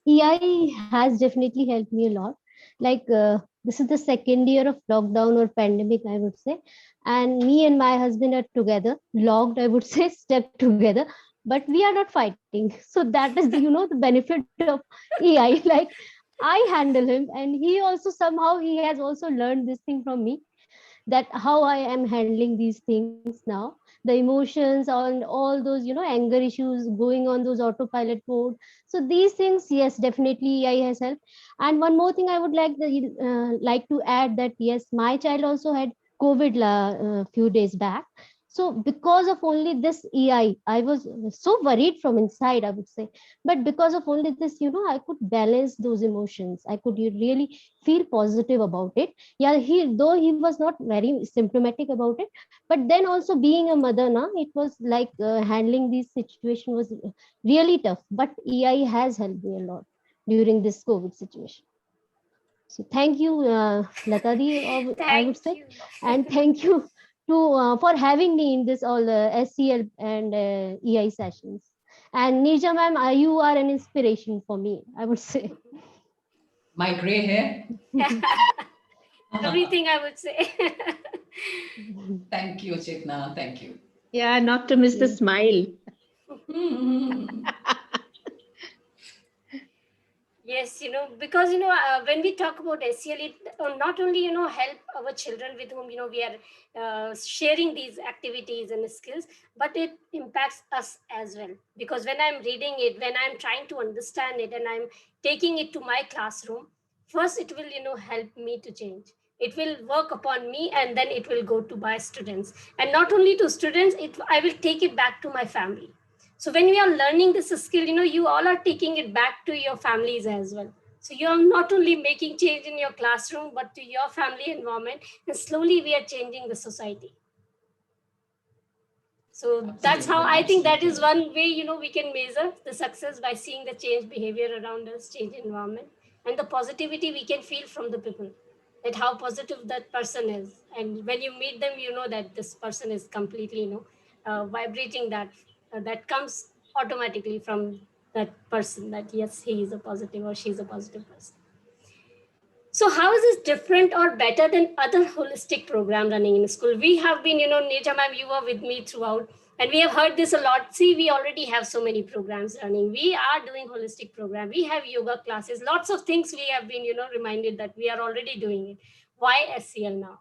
EI has definitely helped me a lot. Like this is the second year of lockdown or pandemic, I would say. And me and my husband are together, logged, I would say, stepped together, but we are not fighting. So that is, the benefit of EI. Like I handle him, and he also somehow he has also learned this thing from me, that how I am handling these things now, the emotions and all those, anger issues going on those autopilot mode. So these things, yes, definitely AI has helped. And one more thing I would like to add, that yes, my child also had COVID few days back. So because of only this EI, I was so worried from inside, I would say. But because of only this, I could balance those emotions. I could really feel positive about it. Yeah, though he was not very symptomatic about it, but then also being a mother now, it was like handling this situation was really tough. But EI has helped me a lot during this COVID situation. So thank you, Latadi, I would Thank say, you. and thank you to for having me in this all SEL and EI sessions. And Nija ma'am, you are an inspiration for me, I would say. My gray hair. Everything, I would say. Thank you, Chetna. Thank you. Yeah, not to miss the smile. Yes, because, when we talk about SEL, it not only, help our children with whom, we are sharing these activities and skills, but it impacts us as well. Because when I'm reading it, when I'm trying to understand it and I'm taking it to my classroom, first it will, help me to change. It will work upon me and then it will go to my students. And not only to students, I will take it back to my family. So when we are learning this skill, you all are taking it back to your families as well. So you are not only making change in your classroom, but to your family environment, and slowly we are changing the society. So that's how I think that is one way, we can measure the success by seeing the change behavior around us, change environment, and the positivity we can feel from the people, that how positive that person is. And when you meet them, you know that this person is completely, vibrating that comes automatically from that person, that yes, he is a positive or she is a positive person. So how is this different or better than other holistic program running in school? We have been, Neja ma'am, you were with me throughout, and we have heard this a lot. See, we already have so many programs running. We are doing holistic program. We have yoga classes, lots of things we have been, reminded that we are already doing it. Why SEL now?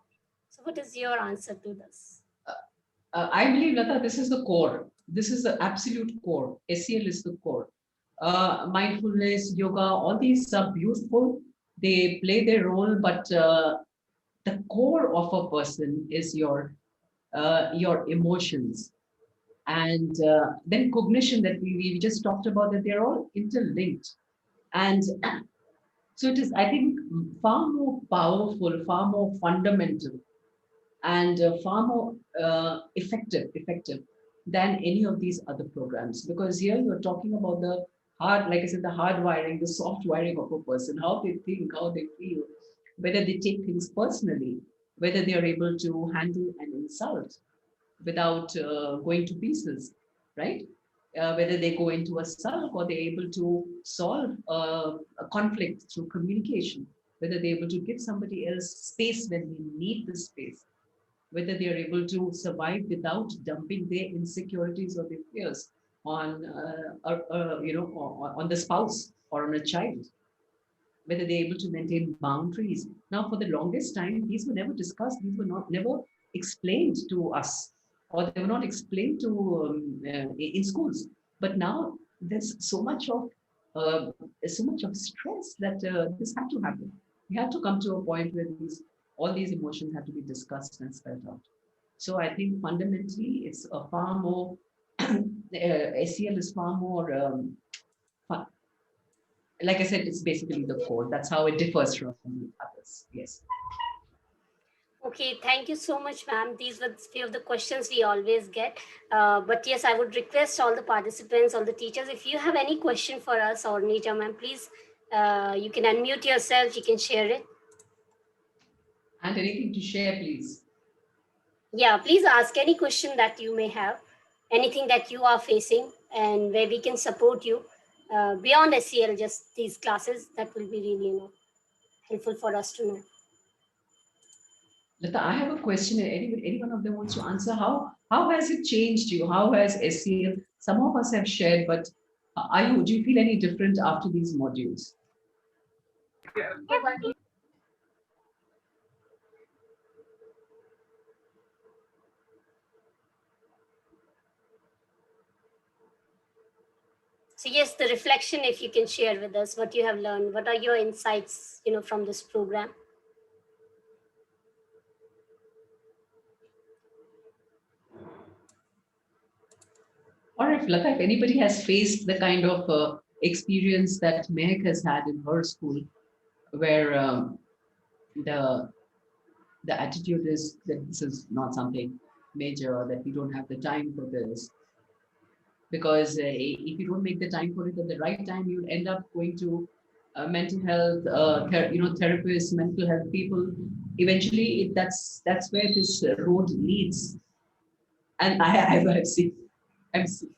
So what is your answer to this? I believe, Lata, this is the core. This is the absolute core. SEL is the core. Mindfulness, yoga, all these are beautiful. They play their role, but the core of a person is your emotions, and then cognition that we just talked about, that they're all interlinked. And so it is, I think, far more powerful, far more fundamental, and far more effective than any of these other programs. Because here you're talking about the hard, like I said, the hard wiring, the soft wiring of a person, how they think, how they feel, whether they take things personally, whether they are able to handle an insult without going to pieces, right? Whether they go into a sulk or they're able to solve a conflict through communication, whether they're able to give somebody else space when they need the space, whether they are able to survive without dumping their insecurities or their fears on, on the spouse or on a child, whether they're able to maintain boundaries. Now, for the longest time, these were never discussed. These were never explained to us, or they were not explained to in schools. But now there's uh, so much of stress that this had to happen. We had to come to a point where all these emotions had to be discussed and spelled out. So I think fundamentally, it's a far more SEL is far more like I said, it's basically the core. That's how it differs from others. Yes. Okay, thank you so much, ma'am. These were few of the questions we always get. But yes, I would request all the participants, all the teachers, if you have any question for us or Neeta, ma'am, please, you can unmute yourself, you can share it. And anything to share, please. Yeah, please ask any question that you may have, anything that you are facing, and where we can support you beyond SEL, just these classes. That will be really, helpful for us to know. Lata, I have a question. Any one of them wants to answer? How has it changed you? How has SEL? Some of us have shared, but do you feel any different after these modules? So yes, the reflection, if you can share with us what you have learned, what are your insights, from this program? Or if Lata, if anybody has faced the kind of experience that Mehak has had in her school, where the the attitude is that this is not something major, that we don't have the time for this, because if you don't make the time for it at the right time, you'll end up going to mental health, therapists, mental health people. Eventually, that's where this road leads, and I've seen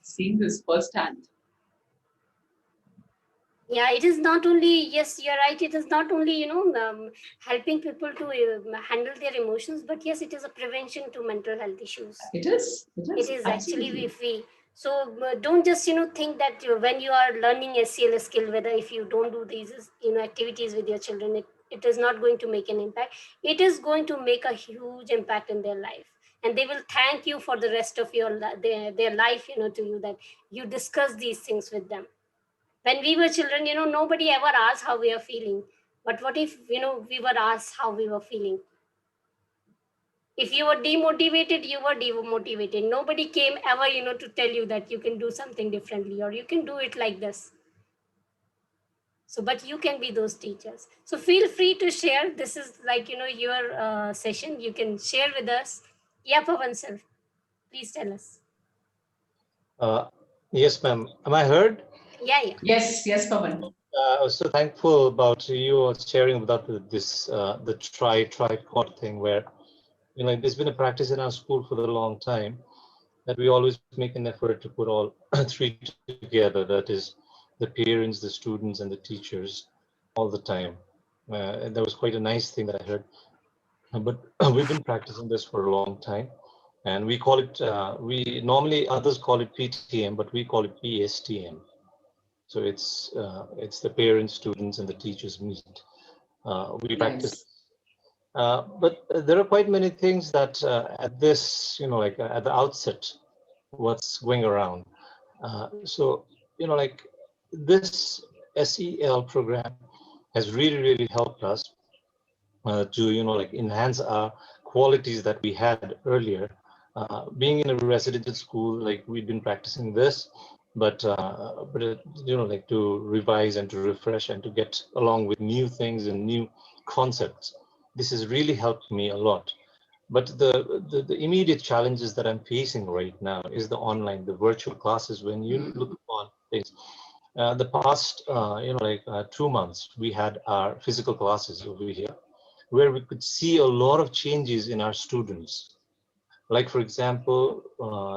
seeing this firsthand. Yeah, it is not only, yes, you're right, it is not only helping people to handle their emotions, but yes, it is a prevention to mental health issues. It is. It is actually, Absolutely. if we, so don't just think that when you are learning SEL skill, whether if you don't do these activities with your children, it is not going to make an impact. It is going to make a huge impact in their life, and they will thank you for the rest of their life, to you, that you discuss these things with them. When we were children, nobody ever asked how we are feeling, but what if we were asked how we were feeling? If you were demotivated, you were demotivated. Nobody came ever to tell you that you can do something differently or you can do it like this. So but you can be those teachers, so feel free to share. This is like your session. You can share with us. Yeah, Pavan sir, please tell us. Yes, ma'am. Am I heard? Yeah. Yes, Pavan. I was so thankful about you sharing about the tripod thing, where there's been a practice in our school for a long time that we always make an effort to put all three together. That is, the parents, the students, and the teachers all the time. And that was quite a nice thing that I heard. But we've been practicing this for a long time, and we call it. We normally others call it PTM, but we call it PSTM. So it's the parents, students, and the teachers meet. We practice, Nice. but there are quite many things that at this, at the outset, what's going around. So like this SEL program has really helped us to enhance our qualities that we had earlier. Being in a residential school, like we've been practicing this, but like to revise and to refresh and to get along with new things and new concepts. This has really helped me a lot. But the immediate challenges that I'm facing right now is the online, the virtual classes. When you look upon things, the past 2 months, we had our physical classes over here, where we could see a lot of changes in our students. Like, for example,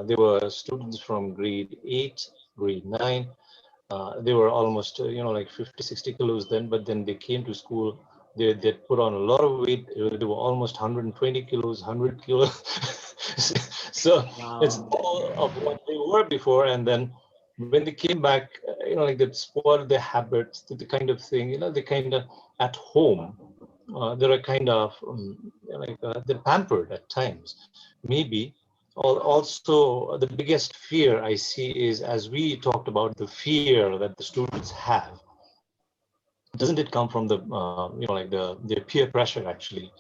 there were students from grade 8, grade 9. They were almost, like 50, 60 kilos then, but then they came to school. They put on a lot of weight. They were almost 120 kilos, 100 kilos. So it's all of what they were before. And then when they came back, like they spoiled their habits, the kind of thing, they kind of at home. They're kind of they're pampered at times. Maybe also the biggest fear I see is, as we talked about, the fear that the students have. Doesn't it come from the their peer pressure actually?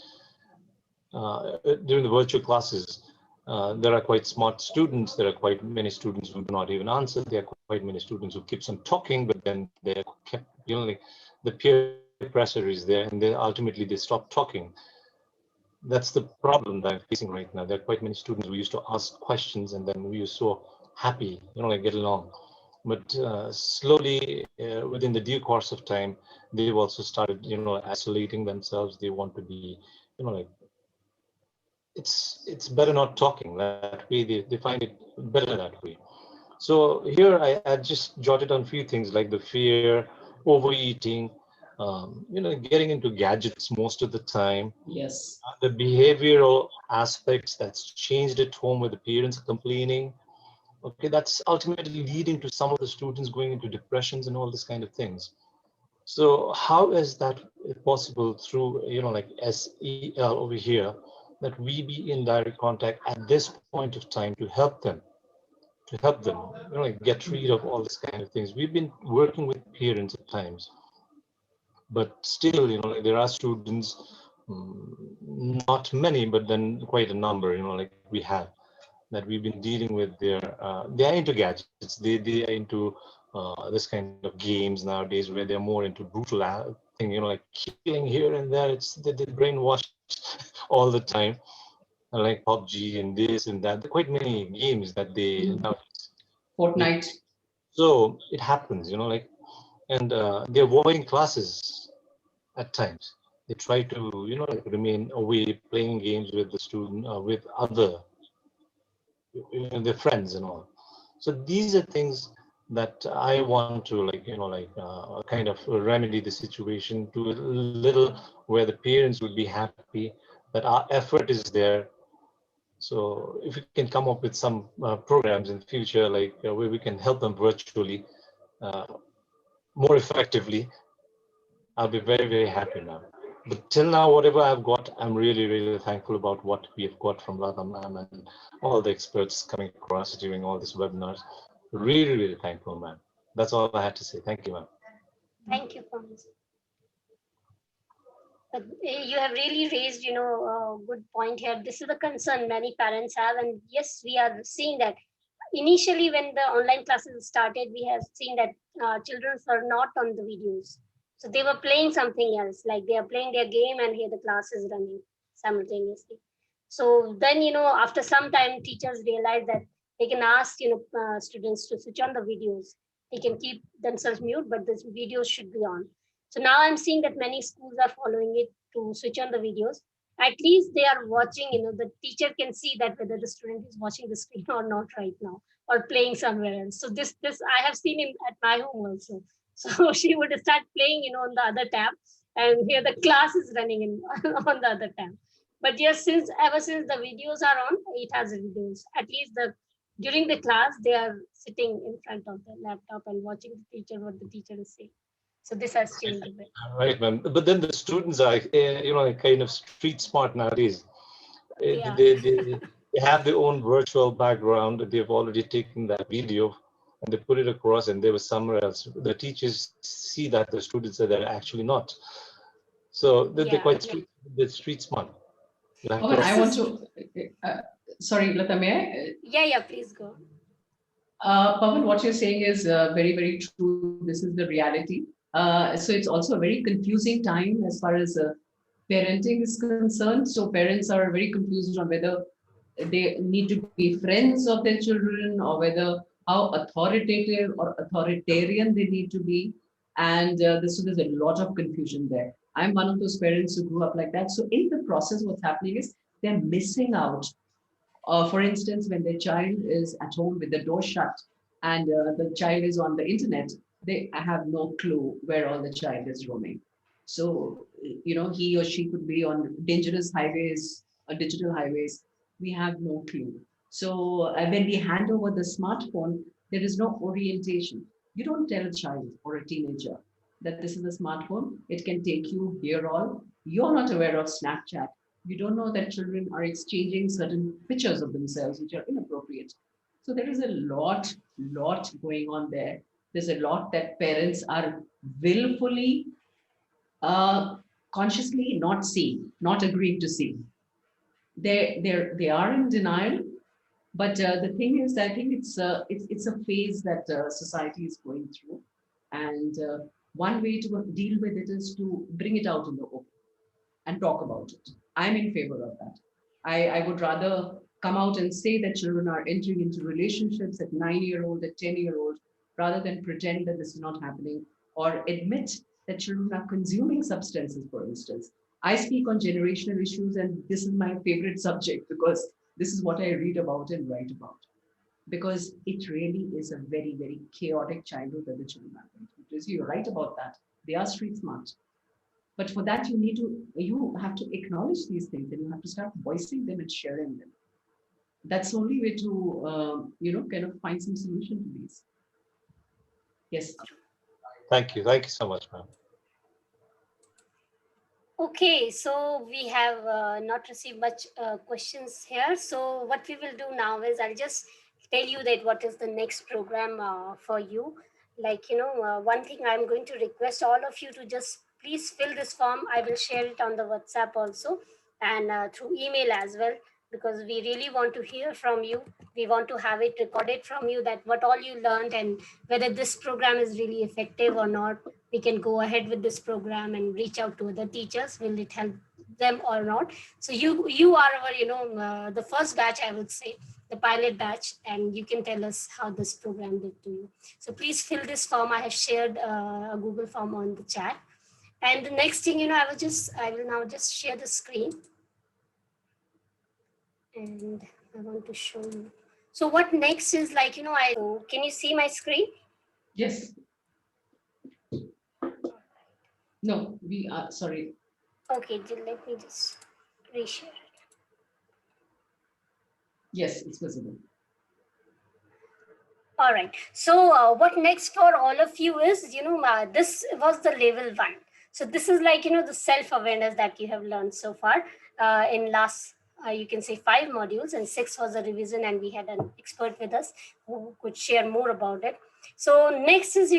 During the virtual classes, there are quite smart students. There are quite many students who do not even answer. There are quite many students who keeps on talking, but then they're kept, the peer pressure is there, and then ultimately they stop talking. That's the problem that I'm facing right now. There are quite many students who used to ask questions, and then we were so happy, get along. But slowly, within the due course of time, they've also started, isolating themselves. They want to be, like, it's better not talking that way. They find it better that way. So here I just jotted on a few things like the fear, overeating, getting into gadgets most of the time. Yes. The behavioral aspects that's changed at home with the parents complaining. Okay, that's ultimately leading to some of the students going into depressions and all this kind of things. So how is that possible through, like SEL over here, that we be in direct contact at this point of time to help them, like get rid of all this kind of things. We've been working with parents at times, but still, like there are students, not many, but then quite a number, like we have. that we've been dealing with they are into gadgets. They are into this kind of games nowadays where they're more into brutal thing, like killing here and there. They're brainwashed all the time, like PUBG and this and that. There are quite many games that they nowadays. Fortnite. So it happens, and they're avoiding classes at times. They try to, like remain away, playing games with the student, with other, their friends and all. So these are things that I want to kind of remedy the situation to a little where the parents would be happy that our effort is there. So if we can come up with some programs in the future, like where we can help them virtually uh, more effectively, I'll be very, very happy now. But till now, whatever I've got, I'm really, really thankful about what we have got from Lata ma'am and all the experts coming across during all these webinars. Really, really thankful, ma'am. That's all I had to say. Thank you, ma'am. Thank you, Thomas. But you have really raised, a good point here. This is the concern many parents have, and yes, we are seeing that. Initially, when the online classes started, we have seen that children are not on the videos, so they were playing something else, like they are playing their game, and here the class is running simultaneously. So then, after some time, teachers realize that they can ask, students to switch on the videos. They can keep themselves mute, but the videos should be on. So now I'm seeing that many schools are following it to switch on the videos. At least they are watching, the teacher can see that whether the student is watching the screen or not right now, or playing somewhere else. So this I have seen him at my home also. So she would start playing, on the other tab, and here the class is running in on the other tab. But yes, ever since the videos are on, it has videos. At least during the class, they are sitting in front of the laptop and watching the teacher, what the teacher is saying. So this has changed a bit. Right, ma'am. But then the students are, kind of street smart nowadays. Yeah. They have their own virtual background. They've already taken that video and they put it across and they were somewhere else. The teachers see that the students are there actually not. So they're quite they're street smart. Oh, I want to, sorry, Lata, may I? Yeah, please go. Pawan, what you're saying is very, very true. This is the reality. So it's also a very confusing time as far as parenting is concerned. So parents are very confused on whether they need to be friends of their children or whether how authoritative or authoritarian they need to be. And so there's a lot of confusion there. I'm one of those parents who grew up like that. So in the process, what's happening is they're missing out. For instance, when the child is at home with the door shut and the child is on the internet, they have no clue where all the child is roaming. So, he or she could be on dangerous highways or digital highways. We have no clue. So when we hand over the smartphone, there is no orientation. You don't tell a child or a teenager that this is a smartphone. It can take you here all. You're not aware of Snapchat. You don't know that children are exchanging certain pictures of themselves which are inappropriate. So there is a lot going on there. There's a lot that parents are willfully, consciously not seeing, not agreeing to see. They are in denial, but the thing is, I think it's a phase that society is going through, and one way to deal with it is to bring it out in the open and talk about it. I'm in favor of that. I would rather come out and say that children are entering into relationships at 9-year-old, at 10-year-old, rather than pretend that this is not happening or admit that children are consuming substances, for instance. I speak on generational issues, and this is my favorite subject because this is what I read about and write about. Because it really is a very, very chaotic childhood that the children are going through. Because you're right about that. They are street smart. But for that, you have to acknowledge these things and you have to start voicing them and sharing them. That's the only way to, kind of find some solution to these. Yes. Thank you. Thank you so much, ma'am. Okay, so we have not received much questions here. So what we will do now is I'll just tell you that what is the next program for you. Like, one thing I'm going to request all of you to just please fill this form. I will share it on the WhatsApp also and through email as well. because we really want to hear from you. We want to have it recorded from you, that what all you learned and whether this program is really effective or not. We can go ahead with this program and reach out to other teachers. Will it help them or not? So you are our, the first batch, I would say, the pilot batch, and you can tell us how this program did to you. So please fill this form. I have shared a Google form on the chat. And the next thing, I will now just share the screen. And I want to show you. So what next is like, can you see my screen? Yes. No, we are sorry. Okay, let me just reshare. Yes, it's visible. All right. So what next for all of you is, this was the level 1. So this is like, the self-awareness that you have learned so far in last, you can say 5 modules, and 6 was a revision, and we had an expert with us who could share more about it. So next is,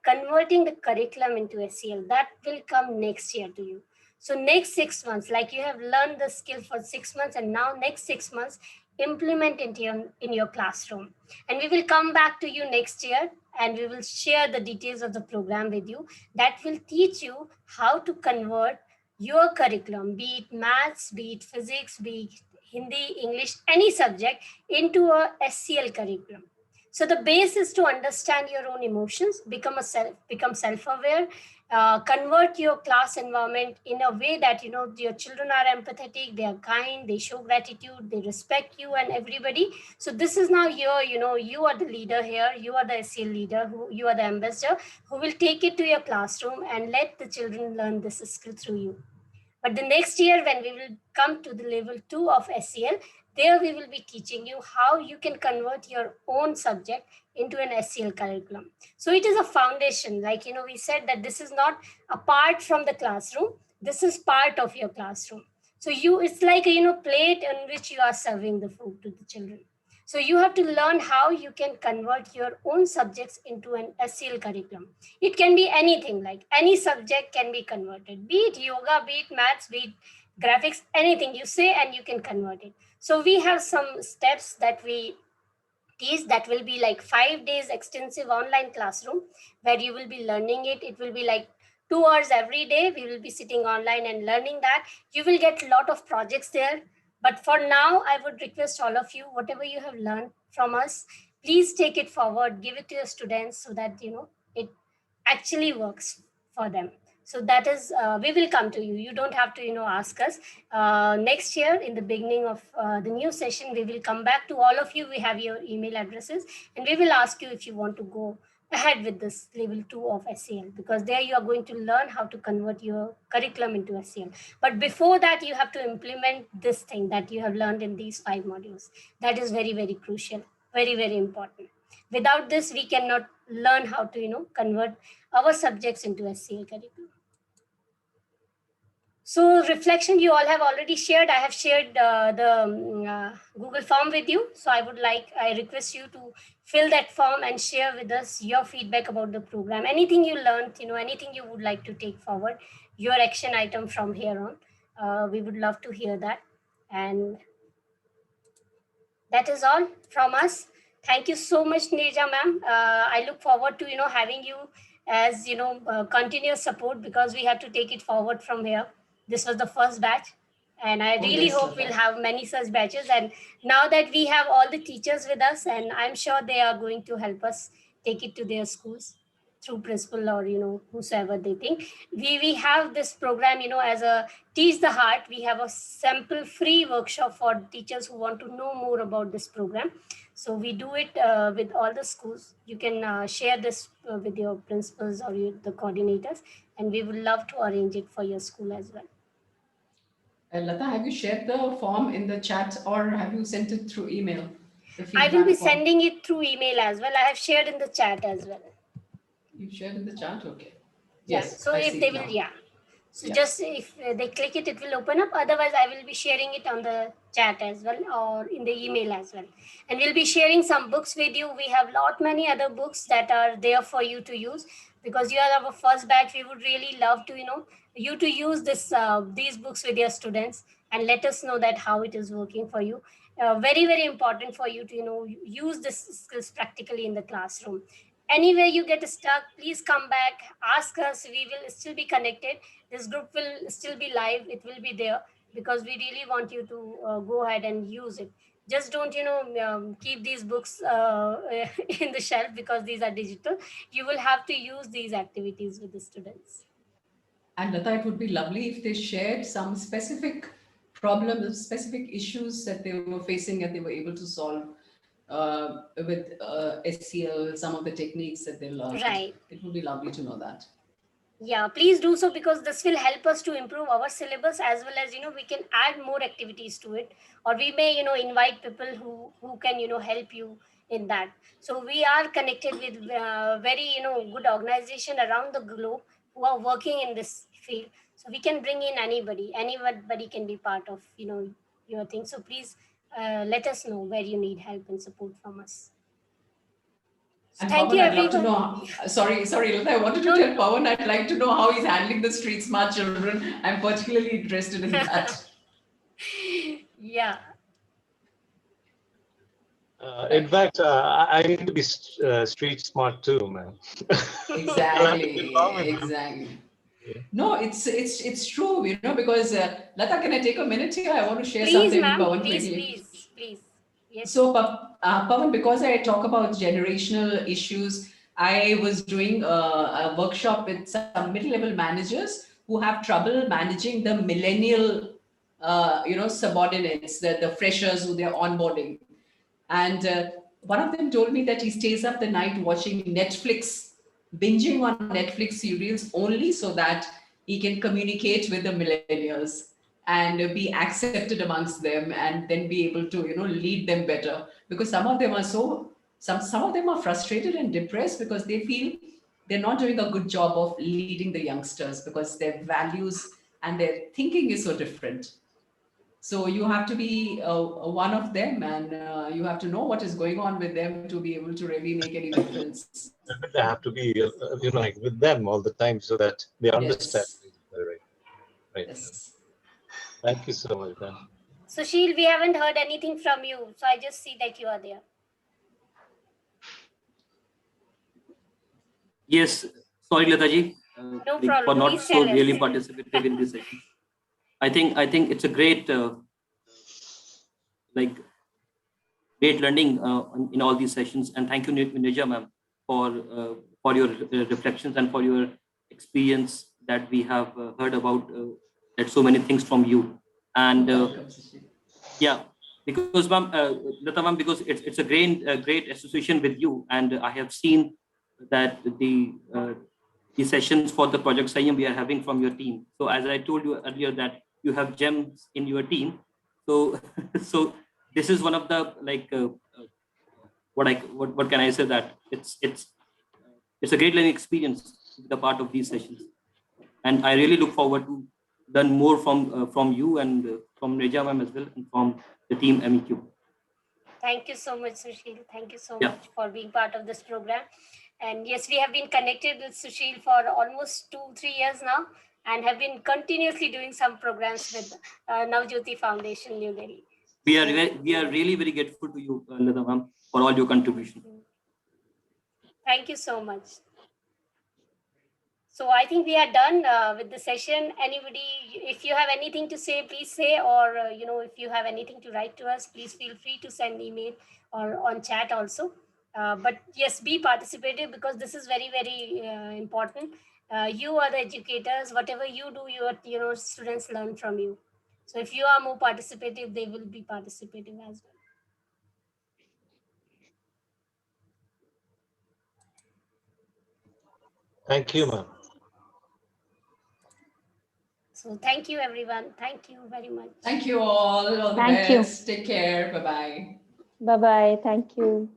converting the curriculum into SEL. That will come next year to you. So next 6 months, like you have learned the skill for 6 months, and now next 6 months, implement it in your classroom. And we will come back to you next year, and we will share the details of the program with you that will teach you how to convert your curriculum, be it maths, be it physics, be it Hindi, English, any subject, into a SEL curriculum. So the base is to understand your own emotions, become self-aware, convert your class environment in a way that your children are empathetic, they are kind, they show gratitude, they respect you and everybody. So this is now you are the leader here, you are the SEL leader, you are the ambassador who will take it to your classroom and let the children learn this skill through you. But the next year, when we will come to the level 2 of SEL, there we will be teaching you how you can convert your own subject into an SEL curriculum. So it is a foundation. Like, we said that this is not apart from the classroom. This is part of your classroom. So it's like a, plate on which you are serving the food to the children. So you have to learn how you can convert your own subjects into an SEL curriculum. It can be anything, like any subject can be converted, be it yoga, be it maths, be it graphics, anything you say and you can convert it. So we have some steps that we teach that will be like 5 days extensive online classroom where you will be learning it. It will be like 2 hours every day. We will be sitting online and learning that. You will get a lot of projects there. But for now, I would request all of you, whatever you have learned from us, please take it forward, give it to your students so that, it actually works for them. So that is, we will come to you. You don't have to, ask us. Next year, in the beginning of the new session, we will come back to all of you. We have your email addresses, and we will ask you if you want to go ahead with this level 2 of SEL, because there you are going to learn how to convert your curriculum into SEL. But before that, you have to implement this thing that you have learned in these 5 modules. That is very, very crucial, very, very important. Without this, we cannot learn how to, convert our subjects into SEL curriculum. So reflection, you all have already shared. I have shared the Google form with you. So I request you to fill that form and share with us your feedback about the program. Anything you learned, anything you would like to take forward, your action item from here on. We would love to hear that. And that is all from us. Thank you so much, Neerja ma'am. I look forward to, having you as, continuous support, because we have to take it forward from here. This was the first batch, and I really hope we'll have many such batches. And now that we have all the teachers with us, and I'm sure they are going to help us take it to their schools through principal or, whosoever they think. We have this program, as a Teach the Heart. We have a sample free workshop for teachers who want to know more about this program. So we do it with all the schools. You can share this with your principals or the coordinators, and we would love to arrange it for your school as well. Lata, have you shared the form in the chat or have you sent it through email? I will be sending it through email as well. I have shared in the chat as well. You shared in the chat? Okay. Yeah. Yes. So if they will, So just if they click it, it will open up. Otherwise, I will be sharing it on the chat as well or in the email as well. And we'll be sharing some books with you. We have many other books that are there for you to use, because you are our first batch. We would really love to, you to use these books with your students. and let us know that how it is working for you. Very, very important for you to, use this skills practically in the classroom. Anywhere you get stuck, please come back, ask us. We will still be connected. This group will still be live. It will be there because we really want you to go ahead and use it. Just don't, keep these books in the shelf because these are digital. You will have to use these activities with the students. And Lata, it would be lovely if they shared some specific problems, specific issues that they were facing and they were able to solve with SEL, some of the techniques that they learned. Right. It would be lovely to know that. Yeah, please do so, because this will help us to improve our syllabus, as well as, we can add more activities to it, or we may, invite people who can, help you in that. So we are connected with very, good organization around the globe who are working in this field. So we can bring in anybody can be part of, your thing. So please let us know where you need help and support from us. And Thank Pawan, you, I'd love to everyone. know. Sorry, Lata, I wanted to tell Pawan I'd like to know how he's handling the street smart children. I'm particularly interested in that. Yeah. In fact, I need to be street smart too, man. Exactly. No, it's true, because Lata, can I take a minute here? I want to share Please, something with ma'am. Pawan Please, quickly. please. Yes. So, Pawan, because I talk about generational issues, I was doing a workshop with some middle-level managers who have trouble managing the millennial, subordinates, the freshers who they're onboarding. And one of them told me that he stays up the night watching Netflix, binging on Netflix serials only so that he can communicate with the millennials and be accepted amongst them, and then be able to, lead them better. Because some of them are some of them are frustrated and depressed because they feel they're not doing a good job of leading the youngsters because their values and their thinking is so different. So you have to be one of them, and you have to know what is going on with them to be able to really make any difference. They have to be, like with them all the time so that they understand. Yes. Right. Yes. Thank you so much, man. Sushil, we haven't heard anything from you, so I just see that you are there. Yes, sorry, Lataji, No problem. for not Please so tell really us. participative in this session. I think it's a great great learning in all these sessions, and thank you, Nija ma'am, for your reflections and for your experience that we have heard about. That so many things from you, and yeah, because ma'am, Lata ma'am, because it's a great association with you, and I have seen that the sessions for the project Sayam we are having from your team. So as I told you earlier that you have gems in your team. So so this is one of the what can I say, that it's a great learning experience to be the part of these sessions, and I really look forward to learn more from you and from Reja ma'am as well, and from the team MEQ. Thank you so much, Sushil. Thank you so much for being part of this program. And yes, we have been connected with Sushil for almost 2-3 years now, and have been continuously doing some programs with Navjyoti Foundation, New Delhi. We are really very grateful to you, Lata ma'am, for all your contribution. Thank you so much. So I think we are done with the session. Anybody, if you have anything to say, please say, or if you have anything to write to us, please feel free to send email or on chat also. But yes, be participative, because this is very, very important. You are the educators. Whatever you do, your students learn from you. So if you are more participative, they will be participating as well. Thank you, ma'am. So thank you, everyone. Thank you very much. Thank you all. All the best. Take care. Bye-bye. Bye-bye. Thank you.